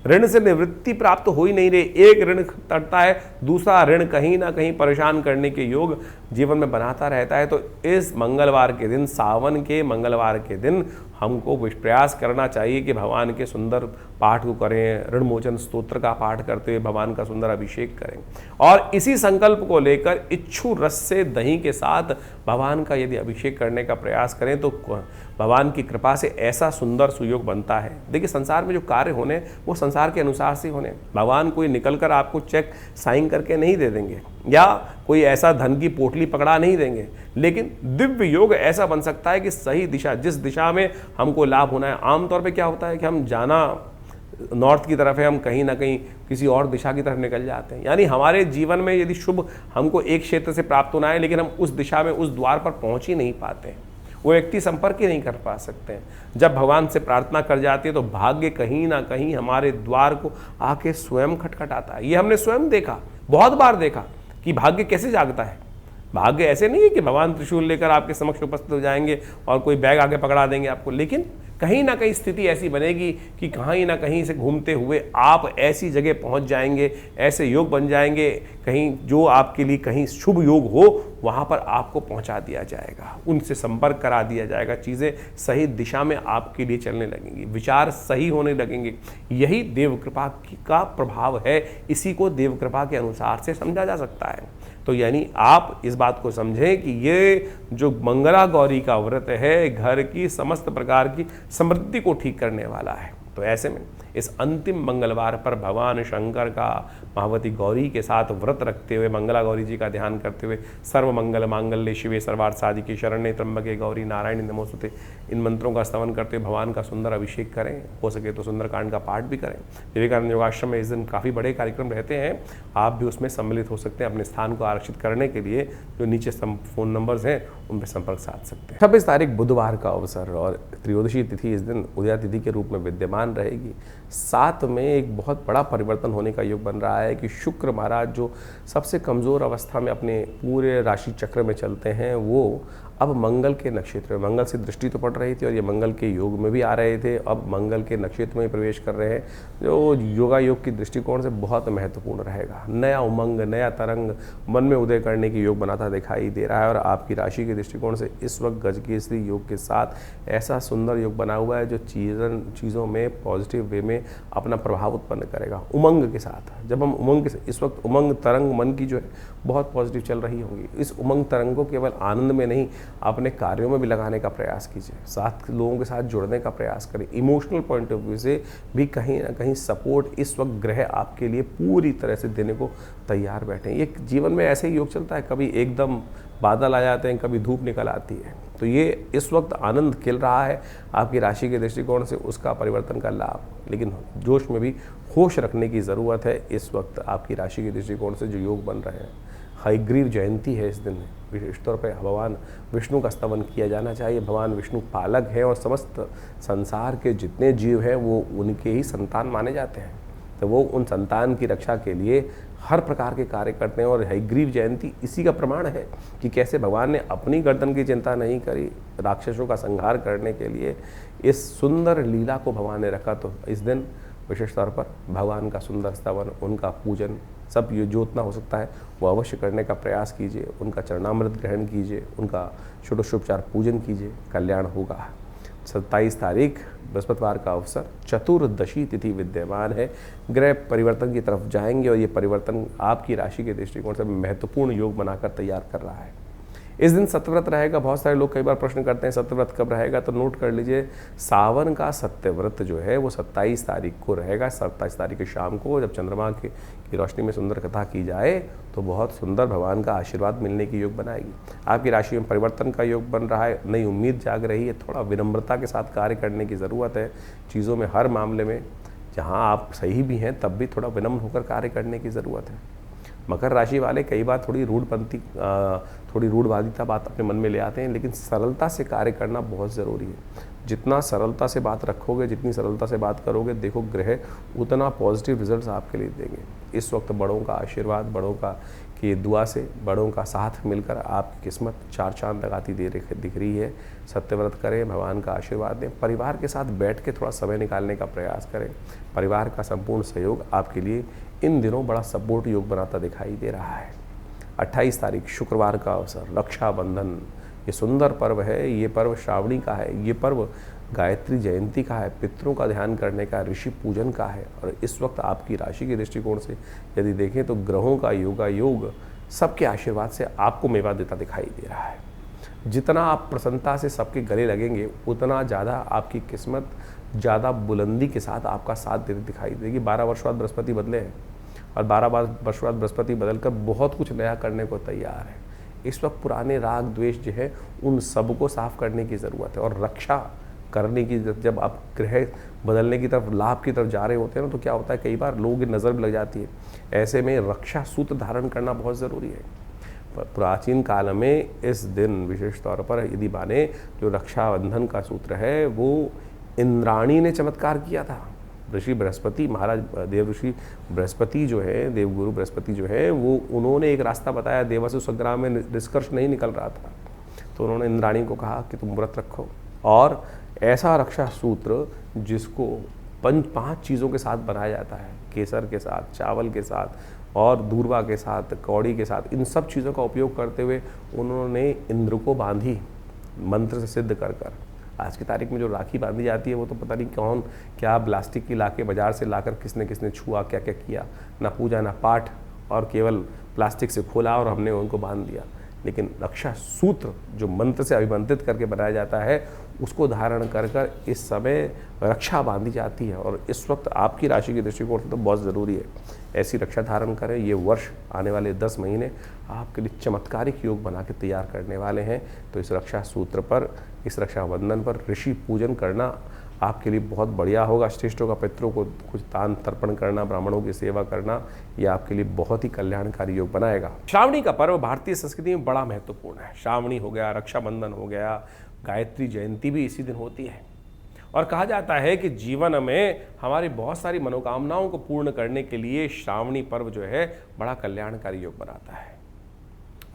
[SPEAKER 1] ऋण से निवृत्ति प्राप्त हो ही नहीं रही, एक ऋण तड़ता है, दूसरा ऋण कहीं ना कहीं परेशान करने के योग जीवन में बनाता रहता है, तो इस मंगलवार के दिन, सावन के मंगलवार के दिन हमको प्रयास करना चाहिए कि भगवान के सुंदर पाठ को करें, ऋण मोचन स्तोत्र का पाठ करते हुए भगवान का सुंदर अभिषेक करें और इसी संकल्प को लेकर इच्छू रस से दही के साथ भगवान का यदि अभिषेक करने का प्रयास करें तो भगवान की कृपा से ऐसा सुंदर सुयोग बनता है। देखिए, संसार में जो कार्य होने वो संसार के अनुसार से होने। भगवान कोई निकल कर आपको चेक साइन करके नहीं दे देंगे या कोई ऐसा धन की पोटली पकड़ा नहीं देंगे, लेकिन दिव्य योग ऐसा बन सकता है कि सही दिशा, जिस दिशा में हमको लाभ होना है। आमतौर पे क्या होता है कि हम जाना नॉर्थ की तरफ है, हम कहीं ना कहीं किसी और दिशा की तरफ निकल जाते हैं। यानी हमारे जीवन में यदि शुभ हमको एक क्षेत्र से प्राप्त होना है, लेकिन हम उस दिशा में, उस द्वार पर पहुंच ही नहीं पाते, वो व्यक्ति संपर्क ही नहीं कर पा सकते हैं। जब भगवान से प्रार्थना कर जाती है तो भाग्य कहीं ना कहीं हमारे द्वार को आके स्वयं खटखटाता है। ये हमने स्वयं देखा, बहुत बार देखा कि भाग्य कैसे जागता है। भाग्य ऐसे नहीं है कि भगवान त्रिशूल लेकर आपके समक्ष उपस्थित हो जाएंगे और कोई बैग आगे पकड़ा देंगे आपको, लेकिन कहीं ना कहीं स्थिति ऐसी बनेगी कि कहीं ना कहीं से घूमते हुए आप ऐसी जगह पहुंच जाएंगे, ऐसे योग बन जाएंगे, कहीं जो आपके लिए कहीं शुभ योग हो वहां पर आपको पहुंचा दिया जाएगा, उनसे संपर्क करा दिया जाएगा, चीज़ें सही दिशा में आपके लिए चलने लगेंगी, विचार सही होने लगेंगे। यही देव कृपा का प्रभाव है, इसी को देव कृपा के अनुसार से समझा जा सकता है। तो यानी आप इस बात को समझें कि ये जो मंगला गौरी का व्रत है घर की समस्त प्रकार की समृद्धि को ठीक करने वाला है। तो ऐसे में इस अंतिम मंगलवार पर भगवान शंकर का महावती गौरी के साथ व्रत रखते हुए, मंगला गौरी जी का ध्यान करते हुए, सर्व मंगल मांगल्ये शिवे सर्वार्थ साधिके शरण्ये त्र्यंबके गौरी नारायणी नमोस्तुते, इन मंत्रों का स्तवन करते हुए भगवान का सुंदर अभिषेक करें। हो सके तो सुंदरकांड का पाठ भी करें। विवेकानंद योगाश्रम में इस दिन काफ़ी बड़े कार्यक्रम रहते हैं, आप भी उसमें सम्मिलित हो सकते हैं। अपने स्थान को आरक्षित करने के लिए जो नीचे फ़ोन नंबर्स हैं उन पर संपर्क साध सकते हैं। 26 तारीख बुधवार का अवसर और त्रयोदशी तिथि इस दिन उदया तिथि के रूप में विद्यमान रहेगी। साथ में एक बहुत बड़ा परिवर्तन होने का योग बन रहा है कि शुक्र महाराज जो सबसे कमज़ोर अवस्था में अपने पूरे राशि चक्र में चलते हैं, वो अब मंगल के नक्षत्र में, मंगल से दृष्टि तो पड़ रही थी और ये मंगल के योग में भी आ रहे थे, अब मंगल के नक्षत्र में प्रवेश कर रहे हैं, जो योगा योग की दृष्टिकोण से बहुत महत्वपूर्ण रहेगा। नया उमंग, नया तरंग मन में उदय करने की योग बनाता दिखाई दे रहा है। और आपकी राशि के दृष्टिकोण से इस वक्त गजकेसरी योग के साथ ऐसा सुंदर योग बना हुआ है जो चीज़ों में पॉजिटिव वे में अपना प्रभाव उत्पन्न करेगा उमंग के साथ। जब हम उमंग के, इस वक्त उमंग तरंग मन की जो है बहुत पॉजिटिव चल रही होगी। इस उमंग तरंग को केवल आनंद में नहीं, अपने कार्यों में भी लगाने का प्रयास कीजिए, साथ लोगों के साथ जुड़ने का प्रयास करें। इमोशनल पॉइंट ऑफ व्यू से भी कहीं ना कहीं सपोर्ट इस वक्त ग्रह आपके लिए पूरी तरह से देने को तैयार बैठे हैं। ये जीवन में ऐसे ही योग चलता है, कभी एकदम बादल आ जाते हैं, कभी धूप निकल आती है। तो ये इस वक्त आनंद खिल रहा है आपकी राशि के दृष्टिकोण से, उसका परिवर्तन का लाभ। लेकिन जोश में भी होश रखने की ज़रूरत है। इस वक्त आपकी राशि के दृष्टिकोण से जो योग बन रहे हैं, हयग्रीव जयंती है इस दिन, विशेष तौर पर भगवान विष्णु का स्तवन किया जाना चाहिए। भगवान विष्णु पालक हैं और समस्त संसार के जितने जीव हैं वो उनके ही संतान माने जाते हैं, तो वो उन संतान की रक्षा के लिए हर प्रकार के कार्य करते हैं। और हयग्रीव जयंती इसी का प्रमाण है कि कैसे भगवान ने अपनी गर्दन की चिंता नहीं करी, राक्षसों का संहार करने के लिए इस सुंदर लीला को भगवान ने रखा। तो इस दिन विशेष तौर पर भगवान का सुंदर स्तवन, उनका पूजन, सब जो उतना हो सकता है वो अवश्य करने का प्रयास कीजिए। उनका चरणामृत ग्रहण कीजिए, उनका षोडशोपचार पूजन कीजिए, कल्याण होगा। 27 तारीख बृहस्पतिवार का अवसर, चतुर्दशी तिथि विद्यमान है, ग्रह परिवर्तन की तरफ जाएंगे और ये परिवर्तन आपकी राशि के दृष्टिकोण से महत्वपूर्ण योग बनाकर तैयार कर रहा है। इस दिन सत्यव्रत रहेगा। बहुत सारे लोग कई बार प्रश्न करते हैं सत्यव्रत कब रहेगा, तो नोट कर लीजिए, सावन का सत्यव्रत जो है वो 27 तारीख को रहेगा। 27 तारीख की शाम को जब चंद्रमा की रोशनी में सुंदर कथा की जाए तो बहुत सुंदर भगवान का आशीर्वाद मिलने की योग बनाएगी। आपकी राशि में परिवर्तन का योग बन रहा है, नई उम्मीद जाग रही है। थोड़ा विनम्रता के साथ कार्य करने की ज़रूरत है चीज़ों में, हर मामले में जहाँ आप सही भी हैं तब भी थोड़ा विनम्र होकर कार्य करने की ज़रूरत है। मकर राशि वाले कई बार थोड़ी रूढ़वादिता बात अपने मन में ले आते हैं, लेकिन सरलता से कार्य करना बहुत ज़रूरी है। जितना सरलता से बात रखोगे, जितनी सरलता से बात करोगे, देखो ग्रह उतना पॉजिटिव रिजल्ट्स आपके लिए देंगे। इस वक्त बड़ों का आशीर्वाद, बड़ों का की दुआ से, बड़ों का साथ मिलकर आपकी किस्मत चार चांद लगाती दिख रही है। सत्यव्रत करें, भगवान का आशीर्वाद दें, परिवार के साथ बैठ के थोड़ा समय निकालने का प्रयास करें। परिवार का संपूर्ण सहयोग आपके लिए इन दिनों बड़ा सपोर्ट योग बनाता दिखाई दे रहा है। 28 तारीख शुक्रवार का अवसर, रक्षाबंधन, ये सुंदर पर्व है। ये पर्व श्रावणी का है, ये पर्व गायत्री जयंती का है, पितरों का ध्यान करने का, ऋषि पूजन का है। और इस वक्त आपकी राशि के दृष्टिकोण से यदि देखें तो ग्रहों का योगा योग सबके आशीर्वाद से आपको मेवा देता दिखाई दे रहा है। जितना आप प्रसन्नता से सबके गले लगेंगे उतना ज़्यादा आपकी किस्मत ज़्यादा बुलंदी के साथ आपका साथ देती दिखाई देगी। 12 वर्ष बाद बृहस्पति बदले हैं और 12 वर्ष बाद बृहस्पति बदलकर बहुत कुछ नया करने को तैयार है। इस वक्त पुराने राग द्वेष जो है उन सबको साफ करने की ज़रूरत है। और रक्षा करने की, जब आप ग्रह बदलने की तरफ, लाभ की तरफ जा रहे होते हैं ना, तो क्या होता है कई बार लोगों की नज़र भी लग जाती है। ऐसे में रक्षा सूत्र धारण करना बहुत ज़रूरी है। प्राचीन काल में इस दिन विशेष तौर पर यदि माने जो रक्षाबंधन का सूत्र है वो इंद्राणी ने चमत्कार किया था। ऋषि बृहस्पति, महाराज देव ऋषि बृहस्पति जो है, देवगुरु बृहस्पति जो है, वो उन्होंने एक रास्ता बताया। देवासुर संग्राम में निष्कर्ष नहीं निकल रहा था, तो उन्होंने इंद्राणी को कहा कि तुम व्रत रखो और ऐसा रक्षा सूत्र जिसको 5 चीज़ों के साथ बनाया जाता है, केसर के साथ, चावल के साथ और दूर्वा के साथ, कौड़ी के साथ, इन सब चीज़ों का उपयोग करते हुए उन्होंने इंद्र को बांधी मंत्र से सिद्ध कर। आज की तारीख में जो राखी बांधी जाती है वो तो पता नहीं कौन क्या प्लास्टिक की लाके बाजार से लाकर किसने छुआ, क्या क्या किया, ना पूजा ना पाठ, और केवल प्लास्टिक से खोला और हमने उनको बांध दिया। लेकिन रक्षा सूत्र जो मंत्र से अभिमंत्रित करके बनाया जाता है उसको धारण कर इस समय रक्षा बांधी जाती है। और इस वक्त आपकी राशि के दृष्टिकोण से तो बहुत ज़रूरी है ऐसी रक्षा धारण करें। ये वर्ष, आने वाले 10 महीने आपके लिए चमत्कारिक योग बना के तैयार करने वाले हैं। तो इस रक्षा सूत्र पर, इस रक्षाबंधन पर ऋषि पूजन करना आपके लिए बहुत बढ़िया होगा। श्रेष्ठों का, पितरों को कुछ दान तर्पण करना, ब्राह्मणों की सेवा करना, ये आपके लिए बहुत ही कल्याणकारी योग बनाएगा। श्रावणी का पर्व भारतीय संस्कृति में बड़ा महत्वपूर्ण है। श्रावणी हो गया, रक्षाबंधन हो गया, गायत्री जयंती भी इसी दिन होती है। और कहा जाता है कि जीवन में हमारी बहुत सारी मनोकामनाओं को पूर्ण करने के लिए श्रावणी पर्व जो है बड़ा कल्याणकारी योग बनाता है।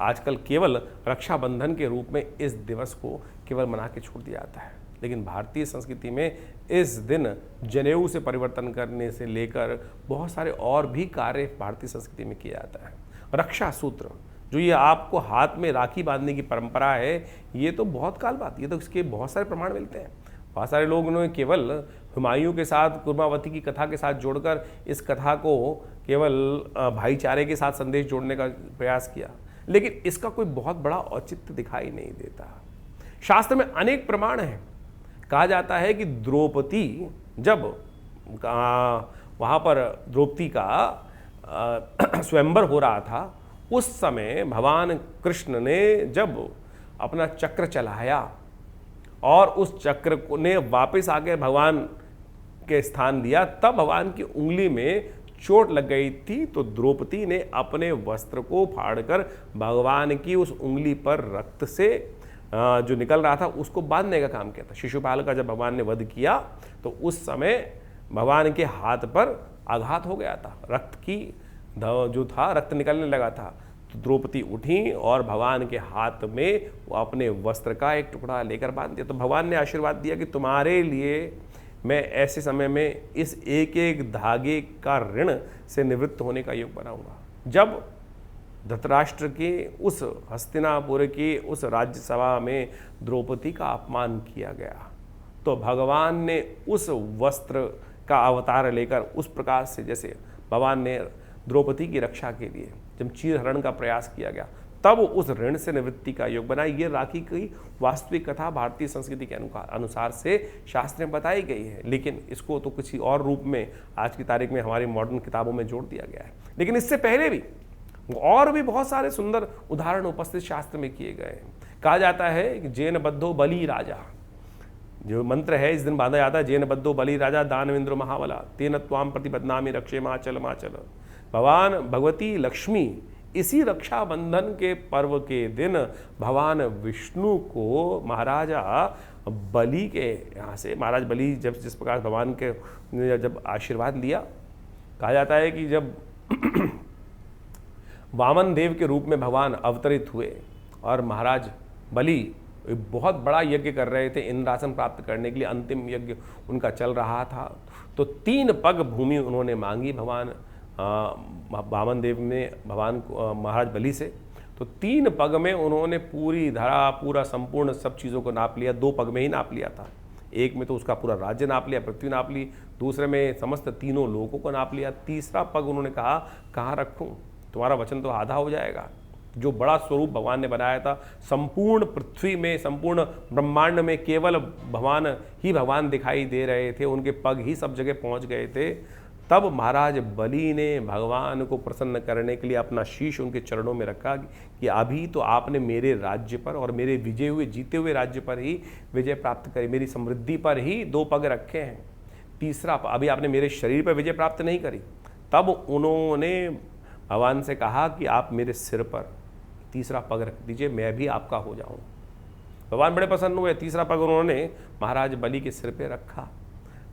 [SPEAKER 1] आजकल केवल रक्षाबंधन के रूप में इस दिवस को केवल मना के छोड़ दिया जाता है, लेकिन भारतीय संस्कृति में इस दिन जनेऊ से परिवर्तन करने से लेकर बहुत सारे और भी कार्य भारतीय संस्कृति में किया जाता है। रक्षा सूत्र, जो ये आपको हाथ में राखी बांधने की परंपरा है, ये तो बहुत काल बाद, ये तो इसके बहुत सारे प्रमाण मिलते हैं। बहुत सारे लोगों ने केवल हुमायूं के साथ कुर्मावती की कथा के साथ जोड़कर इस कथा को केवल भाईचारे के साथ संदेश जोड़ने का प्रयास किया, लेकिन इसका कोई बहुत बड़ा औचित्य दिखाई नहीं देता। शास्त्र में अनेक प्रमाण हैं। कहा जाता है कि द्रौपदी जब वहाँ पर द्रौपदी का स्वयंवर हो रहा था, उस समय भगवान कृष्ण ने जब अपना चक्र चलाया और उस चक्र ने वापस आके भगवान के स्थान दिया, तब भगवान की उंगली में चोट लग गई थी। तो द्रौपदी ने अपने वस्त्र को फाड़कर भगवान की उस उंगली पर रक्त से जो निकल रहा था उसको बांधने का काम किया था। शिशुपाल का जब भगवान ने वध किया तो उस समय भगवान के हाथ पर आघात हो गया था, रक्त की जो था रक्त निकलने लगा था। तो द्रौपदी उठी और भगवान के हाथ में वो अपने वस्त्र का एक टुकड़ा लेकर बांध दिया। तो भगवान ने आशीर्वाद दिया कि तुम्हारे लिए मैं ऐसे समय में इस एक एक धागे का ऋण से निवृत्त होने का योग बनाऊंगा। जब धृतराष्ट्र के उस हस्तिनापुर की उस राज्यसभा में द्रौपदी का अपमान किया गया, तो भगवान ने उस वस्त्र का अवतार लेकर उस प्रकार से, जैसे भगवान ने द्रौपदी की रक्षा के लिए जब चीरहरण का प्रयास किया गया, तब उस ऋण से निवृत्ति का योग बनाई। ये राखी की वास्तविक कथा भारतीय संस्कृति के अनुसार से शास्त्र में बताई गई है, लेकिन इसको तो किसी और रूप में आज की तारीख में हमारी मॉडर्न किताबों में जोड़ दिया गया है। लेकिन इससे पहले भी और भी बहुत सारे सुंदर उदाहरण उपस्थित शास्त्र में किए गए हैं। कहा जाता है कि जैन बद्धो बलि राजा, जो मंत्र है इस दिन बांधा जाता है, जैन बद्धो बलि राजा दानवेंद्र महाबला तेन त्वाम प्रतिबदनामि रक्षे माचल माचल। भगवान भगवती लक्ष्मी इसी रक्षाबंधन के पर्व के दिन भगवान विष्णु को महाराजा बलि के यहाँ से, महाराज बलि जब जिस प्रकार भगवान के जब आशीर्वाद लिया, कहा जाता है कि जब वामन देव के रूप में भगवान अवतरित हुए और महाराज बलि बहुत बड़ा यज्ञ कर रहे थे इंद्रासन प्राप्त करने के लिए, अंतिम यज्ञ उनका चल रहा था, तो 3 पग भूमि उन्होंने मांगी भगवान वामन देव ने भगवान महाराज बलि से। तो 3 पग में उन्होंने पूरी धरा, पूरा संपूर्ण सब चीज़ों को नाप लिया। 2 पग में ही नाप लिया था, एक में तो उसका पूरा राज्य नाप लिया, पृथ्वी नाप ली, दूसरे में समस्त तीनों लोगों को नाप लिया। तीसरा पग उन्होंने कहा कहाँ रखूं, तुम्हारा वचन तो आधा हो जाएगा। जो बड़ा स्वरूप भगवान ने बनाया था, संपूर्ण पृथ्वी में, संपूर्ण ब्रह्मांड में केवल भगवान ही भगवान दिखाई दे रहे थे, उनके पग ही सब जगह पहुंच गए थे। तब महाराज बलि ने भगवान को प्रसन्न करने के लिए अपना शीश उनके चरणों में रखा कि अभी तो आपने मेरे राज्य पर और मेरे विजय हुए जीते हुए राज्य पर ही विजय प्राप्त करी, मेरी समृद्धि पर ही 2 पग रखे हैं, तीसरा अभी आपने मेरे शरीर पर विजय प्राप्त नहीं करी। तब उन्होंने भगवान से कहा कि आप मेरे सिर पर तीसरा पग रख दीजिए, मैं भी आपका हो जाऊं। भगवान बड़े प्रसन्न हुए, तीसरा पग उन्होंने महाराज बलि के सिर पे रखा।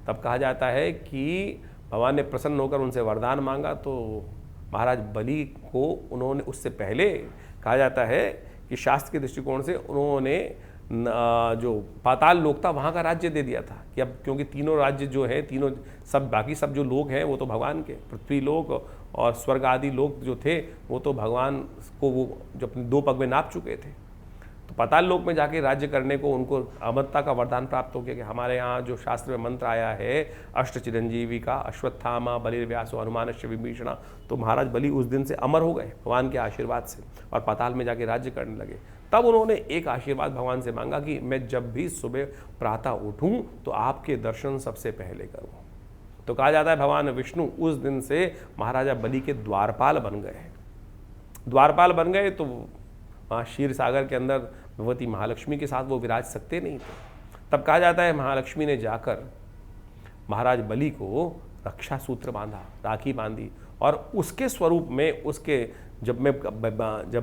[SPEAKER 1] तब कहा जाता है कि भगवान ने प्रसन्न होकर उनसे वरदान मांगा, तो महाराज बलि को उन्होंने, उससे पहले कहा जाता है कि शास्त्र के दृष्टिकोण से उन्होंने जो पाताल लोक था वहाँ का राज्य दे दिया था कि अब क्योंकि तीनों राज्य जो है, तीनों सब बाकी सब जो लोग हैं वो तो भगवान के, पृथ्वी लोक और स्वर्ग आदि लोक जो थे वो तो भगवान को वो जो अपने 2 पग में नाप चुके थे। तो पाताल लोक में जाके राज्य करने को उनको अमरता का वरदान प्राप्त हो गया कि हमारे यहाँ जो शास्त्र में मंत्र आया है अष्ट चिरंजीवी का, अश्वत्थामा बलिर्व्यासो हनुमानश्च विभीषणा, तो महाराज बलि उस दिन से अमर हो गए भगवान के आशीर्वाद से और पाताल में जाके राज्य करने लगे। तब उन्होंने एक आशीर्वाद भगवान से मांगा कि मैं जब भी सुबह प्रातः उठूं तो आपके दर्शन सबसे पहले करूं। तो कहा जाता है भगवान विष्णु उस दिन से महाराजा बलि के द्वारपाल बन गए। द्वारपाल बन गए तो वहाँ क्षीर सागर के अंदर भगवती महालक्ष्मी के साथ वो विराज सकते नहीं थे। तब कहा जाता है महालक्ष्मी ने जाकर महाराज बलि को रक्षा सूत्र बांधा, राखी बांधी, और उसके स्वरूप में उसके जब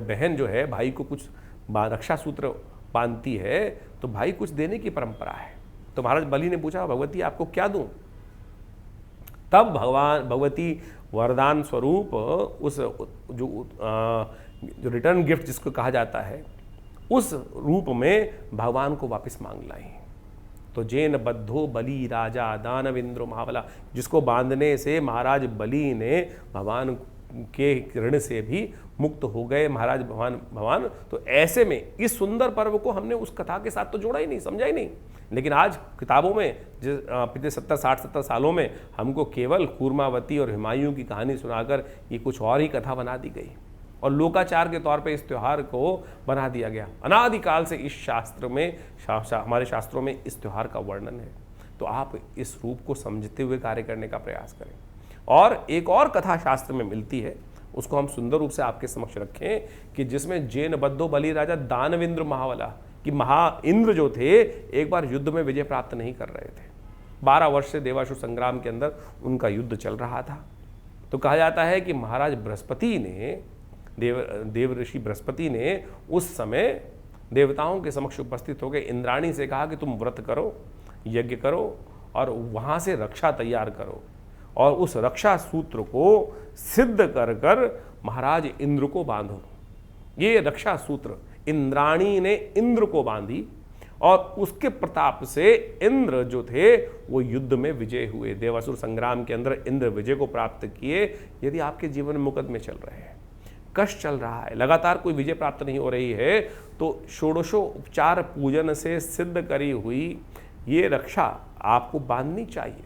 [SPEAKER 1] बहन जो है भाई को कुछ रक्षा सूत्र बांधती है तो भाई कुछ देने की परंपरा है। तो महाराज बलि ने पूछा भगवती आपको क्या दूं? तब भगवती वरदान स्वरूप उस जो जो रिटर्न गिफ्ट जिसको कहा जाता है, उस रूप में भगवान को वापस मांग लाएं। तो जैन बद्धो बलि राजा दानवेंद्र महाबला, जिसको बांधने से महाराज बलि ने भगवान के ऋण से भी मुक्त हो गए महाराज भगवान। तो ऐसे में इस सुंदर पर्व को हमने उस कथा के साथ तो जोड़ा ही नहीं, समझा ही नहीं। लेकिन आज किताबों में पिछले 70 सालों में हमको केवल कूर्मावती और हुमायूं की कहानी सुनाकर ये कुछ और ही कथा बना दी गई और लोकाचार के तौर पे इस त्यौहार को बना दिया गया। अनादिकाल से इस शास्त्र में हमारे शास्त्रों में इस त्यौहार का वर्णन है। तो आप इस रूप को समझते हुए कार्य करने का प्रयास करें। और एक और कथा शास्त्र में मिलती है, उसको हम सुंदर रूप से आपके समक्ष रखें कि जिसमें जैन बद्धो बलि राजा दानवेंद्र महाबला कि महा इंद्र जो थे एक बार युद्ध में विजय प्राप्त नहीं कर रहे थे। 12 वर्ष से देवासुर संग्राम के अंदर उनका युद्ध चल रहा था। तो कहा जाता है कि महाराज बृहस्पति ने देव ऋषि बृहस्पति ने उस समय देवताओं के समक्ष उपस्थित होकर इंद्राणी से कहा कि तुम व्रत करो, यज्ञ करो और वहां से रक्षा तैयार करो और उस रक्षा सूत्र को सिद्ध कर कर महाराज इंद्र को बांधो। ये रक्षा सूत्र इंद्राणी ने इंद्र को बांधी और उसके प्रताप से इंद्र जो थे वो युद्ध में विजय हुए। देवासुर संग्राम के अंदर इंद्र विजय को प्राप्त किए। यदि आपके जीवन में मुकदमे चल रहे हैं, कष्ट चल रहा है, लगातार कोई विजय प्राप्त नहीं हो रही है, तो षोडशोपचार पूजन से सिद्ध करी हुई ये रक्षा आपको बांधनी चाहिए।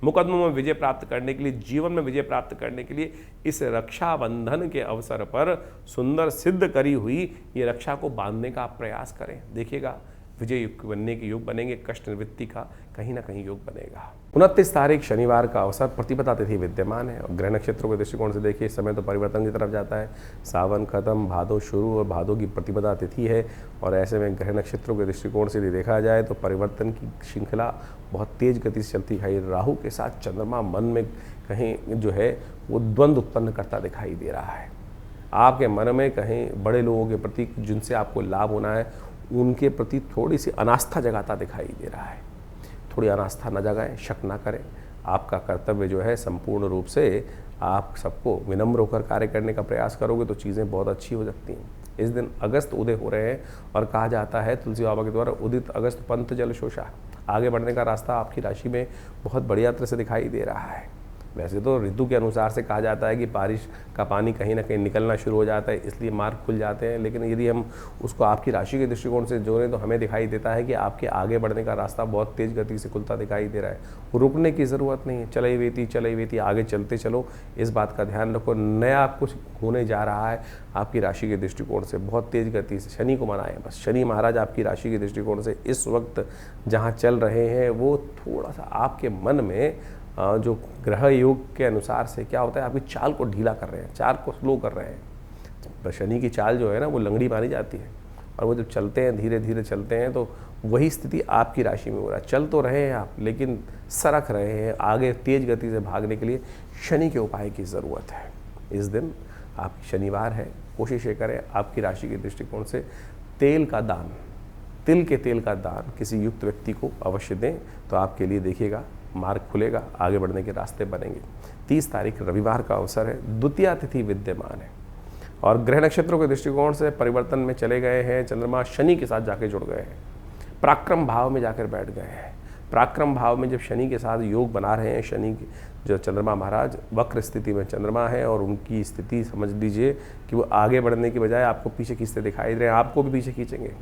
[SPEAKER 1] मुकदमों में विजय प्राप्त करने के लिए, जीवन में विजय प्राप्त करने के लिए इस रक्षाबंधन के अवसर पर सुंदर सिद्ध करी हुई ये रक्षा को बांधने का आप प्रयास करें। देखिएगा विजय युग बनने के योग बनेंगे, कष्ट निवृत्ति का कहीं ना कहीं योग बनेगा। 29 तारीख शनिवार का अवसर, प्रतिपदा तिथि विद्यमान है और ग्रह नक्षत्रों के दृष्टिकोण से देखिए इस समय तो परिवर्तन की तरफ जाता है। सावन खत्म, भादो शुरू और भादो की प्रतिपदा तिथि है और ऐसे में ग्रह नक्षत्रों के दृष्टिकोण से यदि देखा जाए तो परिवर्तन की श्रृंखला बहुत तेज गति से चलती है। राहु के साथ चंद्रमा मन में कहीं जो है वो द्वंद्व उत्पन्न करता दिखाई दे रहा है। आपके मन में कहीं बड़े लोगों के प्रति जिनसे आपको लाभ होना है उनके प्रति थोड़ी सी अनास्था जगाता दिखाई दे रहा है। थोड़ी अनास्था न जगाएं, शक न करें। आपका कर्तव्य जो है संपूर्ण रूप से आप सबको विनम्र होकर कार्य करने का प्रयास करोगे तो चीज़ें बहुत अच्छी हो सकती हैं। इस दिन अगस्त उदय हो रहे हैं और कहा जाता है तुलसी बाबा के द्वारा उदित अगस्त पंथ जल शोषा। आगे बढ़ने का रास्ता आपकी राशि में बहुत बढ़िया तरह से दिखाई दे रहा है। वैसे तो ऋतु के अनुसार से कहा जाता है कि बारिश का पानी कहीं ना कहीं निकलना शुरू हो जाता है, इसलिए मार्ग खुल जाते हैं, लेकिन यदि हम उसको आपकी राशि के दृष्टिकोण से जोड़ें तो हमें दिखाई देता है कि आपके आगे बढ़ने का रास्ता बहुत तेज गति से खुलता दिखाई दे रहा है। रुकने की ज़रूरत नहीं है, चले वेती आगे चलते चलो। इस बात का ध्यान रखो, नया कुछ होने जा रहा है आपकी राशि के दृष्टिकोण से बहुत तेज गति से। शनि को मनाएं बस। शनि महाराज आपकी राशि के दृष्टिकोण से इस वक्त जहाँ चल रहे हैं वो थोड़ा सा आपके मन में जो ग्रह योग के अनुसार से क्या होता है आपकी चाल को ढीला कर रहे हैं, चाल को स्लो कर रहे हैं। शनि की चाल जो है ना वो लंगड़ी मानी जाती है और वो जब चलते हैं धीरे धीरे चलते हैं तो वही स्थिति आपकी राशि में हो रहा है। चल तो रहे हैं आप लेकिन सरक रहे हैं, आगे तेज गति से भागने के लिए शनि के उपाय की ज़रूरत है। इस दिन आपकी शनिवार है, कोशिश ये करें आपकी राशि के दृष्टिकोण से तेल का दान, तिल के तेल का दान किसी युक्त व्यक्ति को अवश्य दें तो आपके लिए देखिएगा मार्ग खुलेगा, आगे बढ़ने के रास्ते बनेंगे। 30 तारीख रविवार का अवसर है, द्वितीया तिथि विद्यमान है और ग्रह नक्षत्रों के दृष्टिकोण से परिवर्तन में चले गए हैं। चंद्रमा शनि के साथ जाके जुड़ गए हैं, पराक्रम भाव में जाकर बैठ गए हैं। पराक्रम भाव में जब शनि के साथ योग बना रहे हैं, शनि जो चंद्रमा महाराज वक्र स्थिति में चंद्रमा है और उनकी स्थिति समझ लीजिए कि वो आगे बढ़ने की बजाय आपको पीछे खींचते दिखाई दे रहे हैं, आपको भी पीछे खींचेंगे।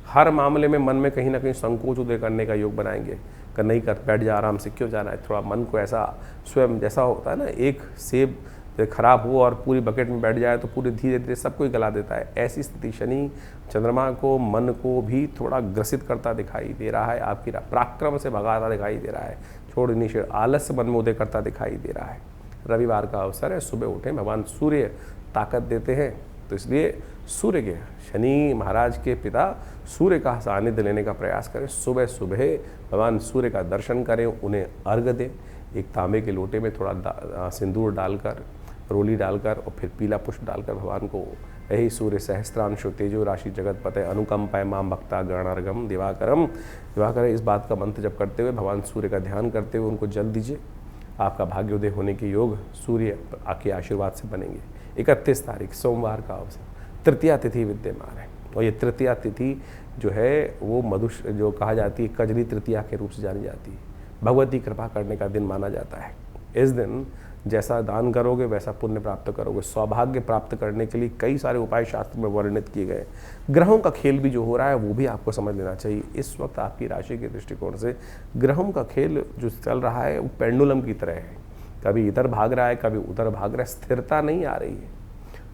[SPEAKER 1] हर मामले में मन में कहीं ना कहीं संकोच उदय करने का योग बनाएंगे, कर नहीं कर बैठ जा आराम से, क्यों जाना है। थोड़ा मन को ऐसा स्वयं जैसा होता है ना, एक सेब खराब हुआ और पूरी बकेट में बैठ जाए तो पूरे धीरे धीरे सबको ही गला देता है। ऐसी स्थिति शनि चंद्रमा को मन को भी थोड़ा ग्रसित करता दिखाई दे रहा है, आपकी पराक्रम से भगाता दिखाई दे रहा है, छोड़ निश्चय आलस्य मन में उदय करता दिखाई दे रहा है। रविवार का अवसर है, सुबह उठें, भगवान सूर्य ताकत देते हैं तो इसलिए सूर्य के शनि महाराज के पिता सूर्य का सानिध्य लेने का प्रयास करें। सुबह सुबह भगवान सूर्य का दर्शन करें, उन्हें अर्घ्य दें। एक तांबे के लोटे में थोड़ा सिंदूर डालकर, रोली डालकर और फिर पीला पुष्प डालकर भगवान को यही सूर्य सहस्त्रांशो तेजो राशि जगत पते अनुकंपाय माम भक्ता गणार्घम दिवाकर इस बात का मंत्र जप करते हुए भगवान सूर्य का ध्यान करते हुए उनको जल दीजिए। आपका भाग्योदय होने के योग सूर्य आपके आशीर्वाद से बनेंगे। 31 तारीख सोमवार का अवसर, तृतीया तिथि विद्यमान है। और ये तृतीया तिथि जो है वो जो कहा जाती है कजरी तृतीया के रूप से जानी जाती है। भगवती कृपा करने का दिन माना जाता है। इस दिन जैसा दान करोगे वैसा पुण्य प्राप्त करोगे। सौभाग्य प्राप्त करने के लिए कई सारे उपाय शास्त्र में वर्णित किए गए। ग्रहों का खेल भी जो हो रहा है वो भी आपको समझ लेना चाहिए। इस वक्त आपकी राशि के दृष्टिकोण से ग्रहों का खेल जो चल रहा है वो पेंडुलम की तरह है, कभी इधर भाग रहा है कभी उधर भाग रहा है, स्थिरता नहीं आ रही है।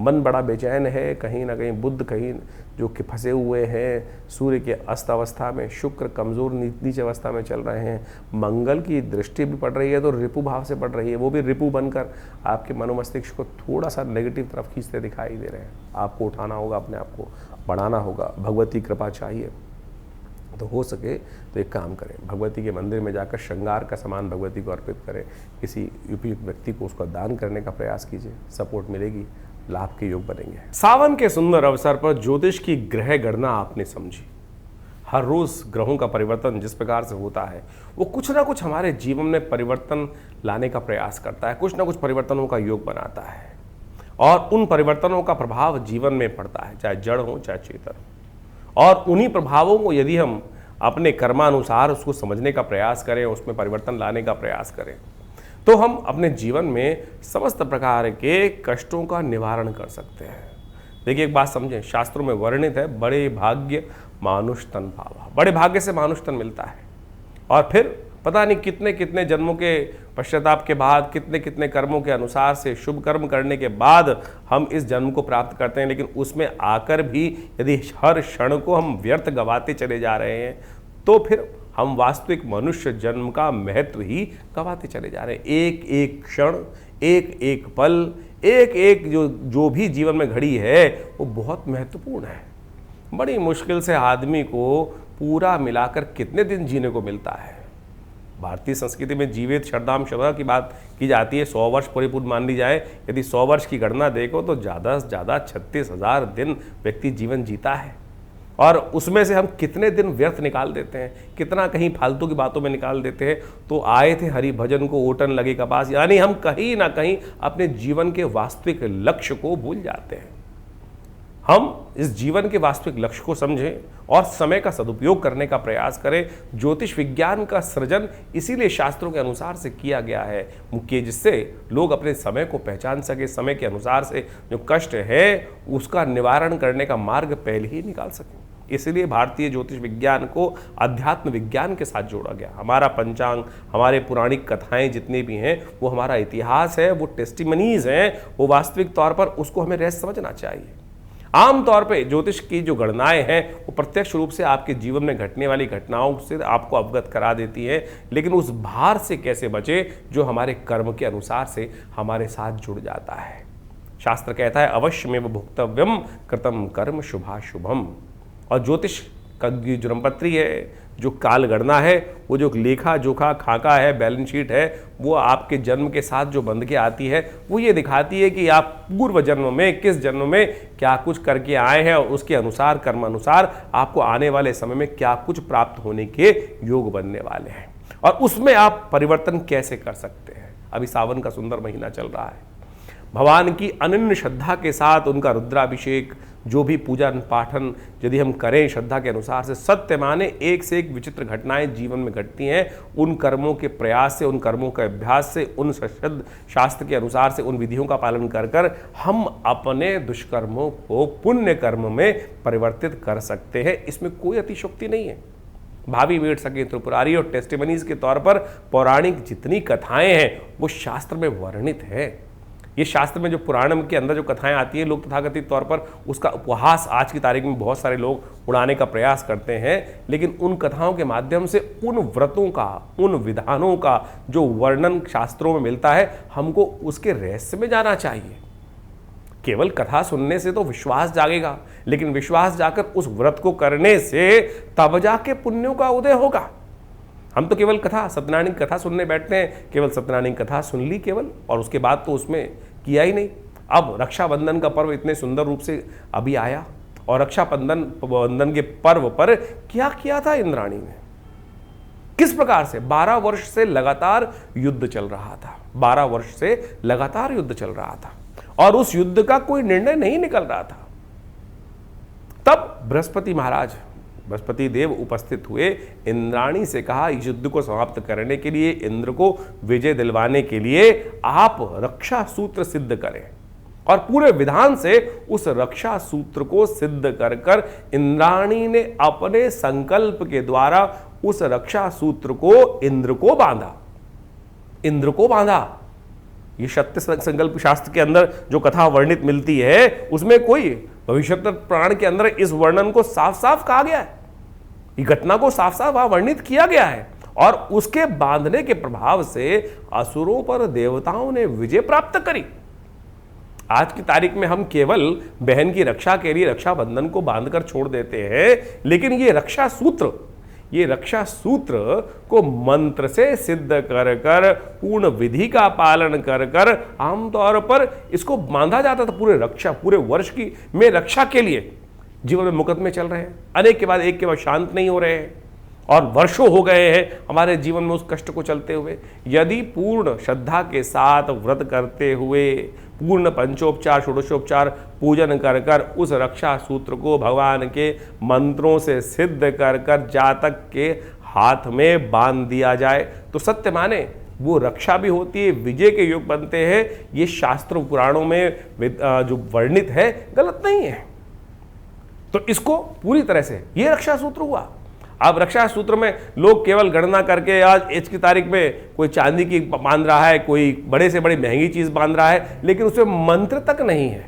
[SPEAKER 1] मन बड़ा बेचैन है, कहीं ना कहीं बुध कहीं जो कि फंसे हुए हैं सूर्य के अस्त अवस्था में, शुक्र कमज़ोर नीच अवस्था में चल रहे हैं, मंगल की दृष्टि भी पड़ रही है तो रिपु भाव से पड़ रही है, वो भी रिपु बनकर आपके मनोमस्तिष्क को थोड़ा सा नेगेटिव तरफ खींचते दिखाई दे रहे हैं। आपको उठाना होगा, अपने आप को बढ़ाना होगा, भगवती कृपा चाहिए। तो हो सके तो एक काम करें, भगवती के मंदिर में जाकर श्रृंगार का सामान भगवती को अर्पित करें, किसी उपयुक्त व्यक्ति को उसका दान करने का प्रयास कीजिए, सपोर्ट मिलेगी, लाभ के योग बनेंगे। सावन के सुंदर अवसर पर ज्योतिष की ग्रह गणना आपने समझी। हर रोज ग्रहों का परिवर्तन जिस प्रकार से होता है वो कुछ ना कुछ हमारे जीवन में परिवर्तन लाने का प्रयास करता है, कुछ ना कुछ परिवर्तनों का योग बनाता है और उन परिवर्तनों का प्रभाव जीवन में पड़ता है, चाहे जड़ हो चाहे चेतन हो। और उन्हीं प्रभावों को यदि हम अपने कर्मानुसार उसको समझने का प्रयास करें, उसमें परिवर्तन लाने का प्रयास करें, तो हम अपने जीवन में समस्त प्रकार के कष्टों का निवारण कर सकते हैं। देखिए एक बात समझें, शास्त्रों में वर्णित है बड़े भाग्य मानुष तन पावा। बड़े भाग्य से मानुष तन मिलता है और फिर पता नहीं कितने कितने जन्मों के पश्चाताप के बाद, कितने कितने कर्मों के अनुसार से, शुभ कर्म करने के बाद हम इस जन्म को प्राप्त करते हैं। लेकिन उसमें आकर भी यदि हर क्षण को हम व्यर्थ गवाते चले जा रहे हैं तो फिर हम वास्तविक मनुष्य जन्म का महत्व ही गवाते चले जा रहे हैं। एक एक क्षण, एक एक पल, एक एक जो भी जीवन में घड़ी है वो बहुत महत्वपूर्ण है। बड़ी मुश्किल से आदमी को पूरा मिलाकर कितने दिन जीने को मिलता है। भारतीय संस्कृति में जीवित शरदाम शबा की बात की जाती है, 100 वर्ष परिपूर्ण मान ली जाए। यदि 100 वर्ष की गणना देखो तो ज़्यादा से ज़्यादा 36,000 दिन व्यक्ति जीवन जीता है और उसमें से हम कितने दिन व्यर्थ निकाल देते हैं, कितना कहीं फालतू की बातों में निकाल देते हैं। तो आए थे हरि भजन को ओटन लगे कपास, यानी हम कहीं ना कहीं अपने जीवन के वास्तविक लक्ष्य को भूल जाते हैं। हम इस जीवन के वास्तविक लक्ष्य को समझें और समय का सदुपयोग करने का प्रयास करें। ज्योतिष विज्ञान का सृजन इसीलिए शास्त्रों के अनुसार से किया गया है मुख्य, जिससे लोग अपने समय को पहचान सके, समय के अनुसार से जो कष्ट है उसका निवारण करने का मार्ग पहले ही निकाल सकें। इसलिए भारतीय ज्योतिष विज्ञान को अध्यात्म विज्ञान के साथ जोड़ा गया। हमारा पंचांग, हमारे पौराणिक कथाएं जितनी भी हैं वो हमारा इतिहास है, वो टेस्टिमनीज हैं, वो वास्तविक तौर पर उसको हमें रहस्य समझना चाहिए। आमतौर पे ज्योतिष की जो गणनाएं हैं वो प्रत्यक्ष रूप से आपके जीवन में घटने वाली घटनाओं से आपको अवगत करा देती है, लेकिन उस भार से कैसे बचे जो हमारे कर्म के अनुसार से हमारे साथ जुड़ जाता है। शास्त्र कहता है अवश्यमेव भुक्तव्यम कृतम कर्म शुभाशुभम। और ज्योतिष का जो जन्मपत्री है, जो काल गणना है, वो जो लेखा जोखा खाका है, बैलेंस शीट है, वो आपके जन्म के साथ जो बंध के आती है वो ये दिखाती है कि आप पूर्व जन्म में किस जन्म में क्या कुछ करके आए हैं और उसके अनुसार कर्मानुसार आपको आने वाले समय में क्या कुछ प्राप्त होने के योग बनने वाले हैं और उसमें आप परिवर्तन कैसे कर सकते हैं। अभी सावन का सुंदर महीना चल रहा है, भगवान की अनन्य श्रद्धा के साथ उनका रुद्राभिषेक, जो भी पूजन पाठन यदि हम करें श्रद्धा के अनुसार से, सत्य माने एक से एक विचित्र घटनाएं जीवन में घटती हैं। उन कर्मों के प्रयास से, उन कर्मों के अभ्यास से, उन शास्त्र के अनुसार से, उन विधियों का पालन कर कर हम अपने दुष्कर्मों को पुण्य कर्म में परिवर्तित कर सकते हैं। इसमें कोई अतिशयोक्ति नहीं है। भावी वेद सके त्रिपुरारी और टेस्टिमनीज के तौर पर पौराणिक जितनी कथाएं हैं वो शास्त्र में वर्णित है। ये शास्त्र में जो पुराणम के अंदर जो कथाएं आती हैं, लोग तथाकथित तौर पर उसका उपहास आज की तारीख में बहुत सारे लोग उड़ाने का प्रयास करते हैं, लेकिन उन कथाओं के माध्यम से उन व्रतों का, उन विधानों का जो वर्णन शास्त्रों में मिलता है, हमको उसके रहस्य में जाना चाहिए। केवल कथा सुनने से तो विश्वास जागेगा, लेकिन विश्वास जाकर उस व्रत को करने से तब जाके पुण्यों का उदय होगा। हम तो केवल कथा, सत्यनारायण की कथा सुनने बैठते हैं, केवल सत्यनारायण की कथा सुन ली केवल, और उसके बाद तो उसमें किया ही नहीं। अब रक्षाबंधन का पर्व इतने सुंदर रूप से अभी आया और रक्षाबंधन के पर्व पर क्या किया था इंद्राणी ने, किस प्रकार से 12 वर्ष से लगातार युद्ध चल रहा था, 12 वर्ष से लगातार युद्ध चल रहा था और उस युद्ध का कोई निर्णय नहीं निकल रहा था। तब बृहस्पति महाराज, बृहस्पति देव उपस्थित हुए, इंद्राणी से कहा इस युद्ध को समाप्त करने के लिए, इंद्र को विजय दिलवाने के लिए आप रक्षा सूत्र सिद्ध करें। और पूरे विधान से उस रक्षा सूत्र को सिद्ध कर कर इंद्राणी ने अपने संकल्प के द्वारा उस रक्षा सूत्र को इंद्र को बांधा। इंद्र को बांधा। ये सत्य संकल्प शास्त्र के अंदर जो कथा वर्णित मिलती है उसमें कोई भविष्योत्तर पुराण के अंदर इस वर्णन को साफ साफ कहा गया है, ये घटना को साफ साफ वहां वर्णित किया गया है। और उसके बांधने के प्रभाव से असुरों पर देवताओं ने विजय प्राप्त करी। आज की तारीख में हम केवल बहन की रक्षा के लिए रक्षाबंधन को बांधकर छोड़ देते हैं, लेकिन ये रक्षा सूत्र को मंत्र से सिद्ध कर कर, पूर्ण विधि का पालन कर कर आमतौर पर इसको बांधा जाता था पूरे वर्ष की में रक्षा के लिए। जीवन में मुकदमे चल रहे हैं, अनेक के बाद एक के बाद शांत नहीं हो रहे हैं और वर्षों हो गए हैं हमारे जीवन में उस कष्ट को चलते हुए। यदि पूर्ण श्रद्धा के साथ व्रत करते हुए, पूर्ण पंचोपचार षोडशोपचार पूजन कर कर उस रक्षा सूत्र को भगवान के मंत्रों से सिद्ध कर कर जातक के हाथ में बांध दिया जाए तो सत्य माने वो रक्षा भी होती है, विजय के योग बनते हैं। ये शास्त्र पुराणों में जो वर्णित है गलत नहीं है। तो इसको पूरी तरह से ये रक्षा सूत्र हुआ। अब रक्षा सूत्र में लोग केवल गणना करके आज की तारीख में कोई चांदी की बांध रहा है, कोई बड़े से बड़ी महंगी चीज बांध रहा है, लेकिन उसमें मंत्र तक नहीं है।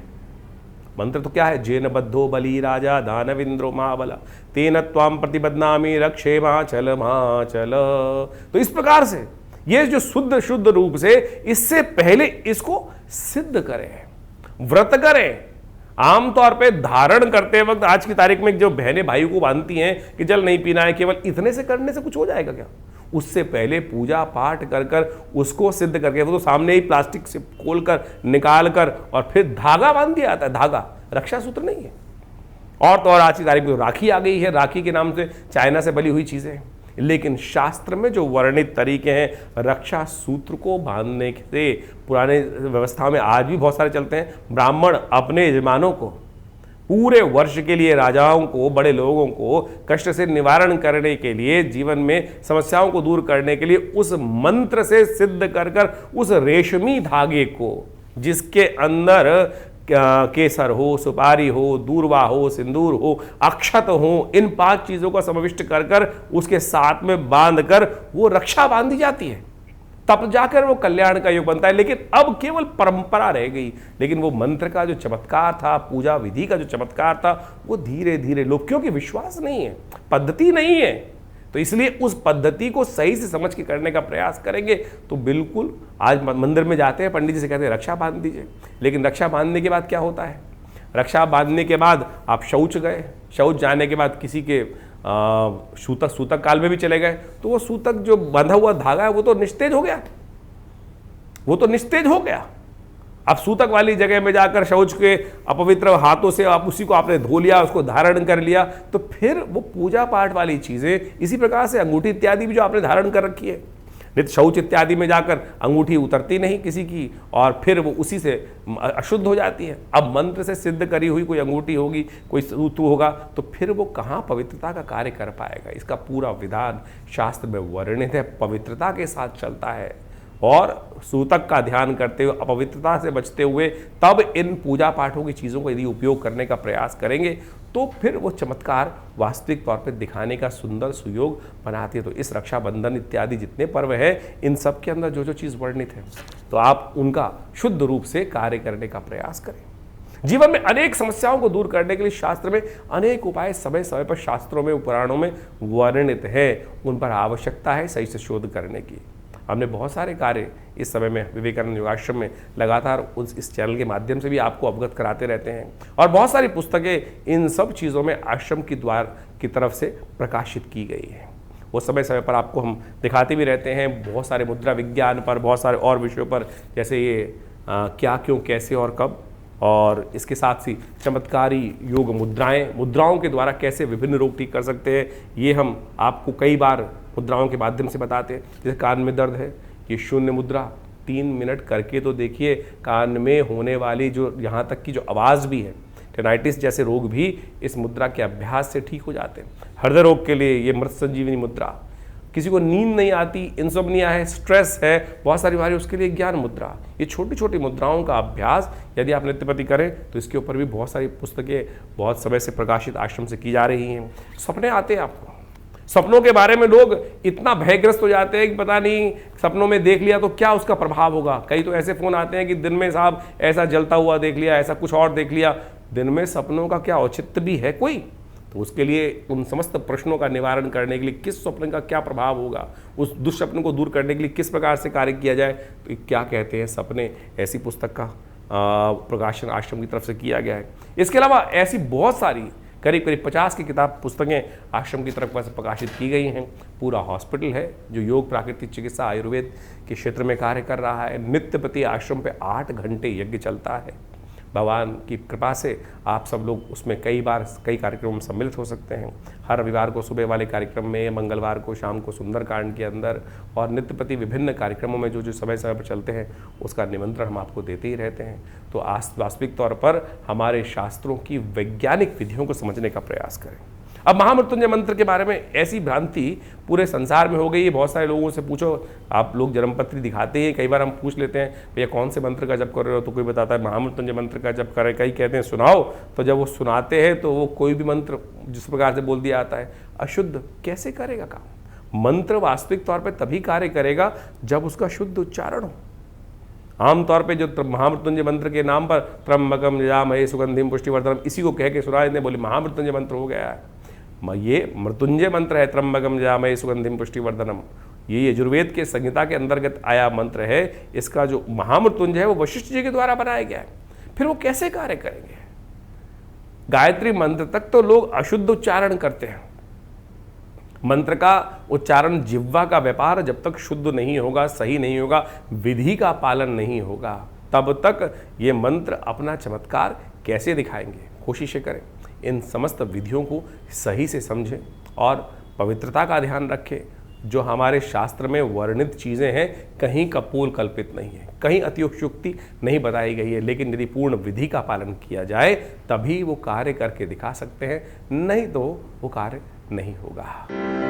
[SPEAKER 1] मंत्र तो क्या है? जेन बद्धो बली राजा दानविंद्रो महाबला तेन त्वाम प्रतिबद्धनामि रक्षे माचल माचल। तो इस प्रकार से ये जो शुद्ध रूप से इससे पहले इसको सिद्ध करें, व्रत करें। आमतौर पे धारण करते वक्त आज की तारीख में जो बहनें भाई को बांधती हैं कि जल नहीं पीना है, केवल इतने से करने से कुछ हो जाएगा क्या? उससे पहले पूजा पाठ कर कर उसको सिद्ध करके, वो तो सामने ही प्लास्टिक से खोल कर निकाल कर और फिर धागा बांध दिया जाता है। धागा रक्षा सूत्र नहीं है। और तो और आज की तारीख में राखी आ गई है, राखी के नाम से चाइना से बनी हुई चीजें। लेकिन शास्त्र में जो वर्णित तरीके हैं रक्षा सूत्र को बांधने से, पुराने व्यवस्था में आज भी बहुत सारे चलते हैं। ब्राह्मण अपने यजमानों को पूरे वर्ष के लिए, राजाओं को, बड़े लोगों को कष्ट से निवारण करने के लिए, जीवन में समस्याओं को दूर करने के लिए उस मंत्र से सिद्ध कर कर उस रेशमी धागे को, जिसके अंदर केसर हो, सुपारी हो, दूर्वा हो, सिंदूर हो, अक्षत हो, इन 5 चीजों का समाविष्ट कर कर उसके साथ में बांध कर वो रक्षा बांधी जाती है, तब जाकर वो कल्याण का योग बनता है। लेकिन अब केवल परंपरा रह गई। लेकिन वो मंत्र का जो चमत्कार था, पूजा विधि का जो चमत्कार था, वो धीरे धीरे लोग, क्योंकि विश्वास नहीं है, पद्धति नहीं है, तो इसलिए उस पद्धति को सही से समझ के करने का प्रयास करेंगे तो बिल्कुल। आज मंदिर में जाते हैं, पंडित जी से कहते हैं रक्षा बांध दीजिए, लेकिन रक्षा बांधने के बाद क्या होता है? रक्षा बांधने के बाद आप शौच गए, शौच जाने के बाद किसी के सूतक काल में भी चले गए, तो वो सूतक जो बंधा हुआ धागा है वो तो निस्तेज हो गया, अब सूतक वाली जगह में जाकर शौच के अपवित्र हाथों से आप उसी को आपने धो लिया, उसको धारण कर लिया, तो फिर वो पूजा पाठ वाली चीजें, इसी प्रकार से अंगूठी इत्यादि भी जो आपने धारण कर रखी है, नित्य शौच इत्यादि में जाकर अंगूठी उतरती नहीं किसी की, और फिर वो उसी से अशुद्ध हो जाती है। अब मंत्र से सिद्ध करी हुई कोई अंगूठी होगी, कोई सूत्र होगा, तो फिर वो कहाँ पवित्रता का कार्य कर पाएगा? इसका पूरा विधान शास्त्र में वर्णित है, पवित्रता के साथ चलता है। और सूतक का ध्यान करते हुए, अपवित्रता से बचते हुए, तब इन पूजा पाठों की चीज़ों को यदि उपयोग करने का प्रयास करेंगे तो फिर वो चमत्कार वास्तविक तौर पर दिखाने का सुंदर सुयोग बनाती है। तो इस रक्षाबंधन इत्यादि जितने पर्व हैं, इन सब के अंदर जो जो चीज़ वर्णित है, तो आप उनका शुद्ध रूप से कार्य करने का प्रयास करें। जीवन में अनेक समस्याओं को दूर करने के लिए शास्त्र में अनेक उपाय समय समय पर शास्त्रों में, पुराणों में वर्णित है। उन पर आवश्यकता है सही से शोध करने की। हमने बहुत सारे कार्य इस समय में विवेकानंद योगाश्रम में लगातार इस चैनल के माध्यम से भी आपको अवगत कराते रहते हैं, और बहुत सारी पुस्तकें इन सब चीज़ों में आश्रम की द्वार की तरफ से प्रकाशित की गई है। वो समय समय पर आपको हम दिखाते भी रहते हैं, बहुत सारे मुद्रा विज्ञान पर, बहुत सारे और विषयों पर, जैसे ये क्या, क्यों, कैसे और कब, और इसके साथ ही चमत्कारी योग मुद्राओं के द्वारा कैसे विभिन्न रोग ठीक कर सकते हैं, ये हम आपको कई बार मुद्राओं के माध्यम से बताते हैं। जैसे कान में दर्द है, ये शून्य मुद्रा 3 मिनट करके तो देखिए, कान में होने वाली जो यहाँ तक की जो आवाज़ भी है, टेनाइटिस जैसे रोग भी इस मुद्रा के अभ्यास से ठीक हो जाते हैं। हृदय रोग के लिए ये मृत संजीवनी मुद्रा, किसी को नींद नहीं आती, इंसोम्निया है, स्ट्रेस है, बहुत सारी बीमारी, उसके लिए ज्ञान मुद्रा। ये छोटी छोटी मुद्राओं का अभ्यास यदि आप नित्यप्रति करें तो इसके ऊपर भी बहुत सारी पुस्तकें बहुत समय से प्रकाशित आश्रम से की जा रही हैं। सपने आते हैं आपको, सपनों के बारे में लोग इतना भयग्रस्त हो जाते हैं कि पता नहीं सपनों में देख लिया तो क्या उसका प्रभाव होगा। कई तो ऐसे फोन आते हैं कि दिन में साहब ऐसा जलता हुआ देख लिया, ऐसा कुछ और देख लिया। दिन में सपनों का क्या औचित्य भी है कोई? तो उसके लिए उन समस्त प्रश्नों का निवारण करने के लिए किस स्वप्न का क्या प्रभाव होगा, उस दुष्स्वप्न को दूर करने के लिए किस प्रकार से कार्य किया जाए, तो क्या कहते हैं सपने, ऐसी पुस्तक का प्रकाशन आश्रम की तरफ से किया गया है। इसके अलावा ऐसी बहुत सारी करीब करीब 50 की किताब पुस्तकें आश्रम की तरफ से प्रकाशित की गई हैं। पूरा हॉस्पिटल है जो योग, प्राकृतिक चिकित्सा, आयुर्वेद के क्षेत्र में कार्य कर रहा है। नित्य प्रति आश्रम पे 8 घंटे यज्ञ चलता है। भगवान की कृपा से आप सब लोग उसमें कई कार्यक्रमों में सम्मिलित हो सकते हैं। हर रविवार को सुबह वाले कार्यक्रम में, मंगलवार को शाम को सुंदरकांड के अंदर, और नित्य प्रति विभिन्न कार्यक्रमों में जो समय समय पर चलते हैं उसका निमंत्रण हम आपको देते ही रहते हैं। तो वास्तविक तौर पर हमारे शास्त्रों की वैज्ञानिक विधियों को समझने का प्रयास करें। अब महामृत्युंजय मंत्र के बारे में ऐसी भ्रांति पूरे संसार में हो गई है। बहुत सारे लोगों से पूछो, आप लोग जन्मपत्री दिखाते हैं, कई बार हम पूछ लेते हैं भैया कौन से मंत्र का जप कर रहे हो, तो कोई बताता है महामृत्युंजय मंत्र का जप करें, कई कहते हैं सुनाओ। तो जब वो सुनाते हैं तो वो कोई भी मंत्र जिस प्रकार से बोल दिया जाता है अशुद्ध, कैसे करेगा काम? मंत्र वास्तविक तौर पर तभी कार्य करेगा जब उसका शुद्ध उच्चारण हो। आमतौर पे जो महामृत्युंजय मंत्र के नाम पर त्र्यंबकम यजामहे सुगंधिम पुष्टिवर्धनम, इसी को कह के सुना देते, बोले महामृत्युंजय मंत्र हो गया है। ये मृत्युंजय मंत्र है, त्र्यंबकम यजामहे सुगंधिम पुष्टिवर्धनम। ये यजुर्वेद के संहिता के अंतर्गत आया मंत्र है। इसका जो महामृत्युंजय है वो वशिष्ठ जी के द्वारा बनाया गया है। फिर वो कैसे कार्य करेंगे? गायत्री मंत्र तक तो लोग अशुद्ध उच्चारण करते हैं। मंत्र का उच्चारण, जिह्वा का व्यापार जब तक शुद्ध नहीं होगा, सही नहीं होगा, विधि का पालन नहीं होगा, तब तक ये मंत्र अपना चमत्कार कैसे दिखाएंगे? कोशिशें करें इन समस्त विधियों को सही से समझें और पवित्रता का ध्यान रखें। जो हमारे शास्त्र में वर्णित चीज़ें हैं कहीं कपूल कल्पित नहीं है, कहीं अतिशयोक्ति नहीं बताई गई है, लेकिन यदि पूर्ण विधि का पालन किया जाए तभी वो कार्य करके दिखा सकते हैं, नहीं तो वो कार्य नहीं होगा।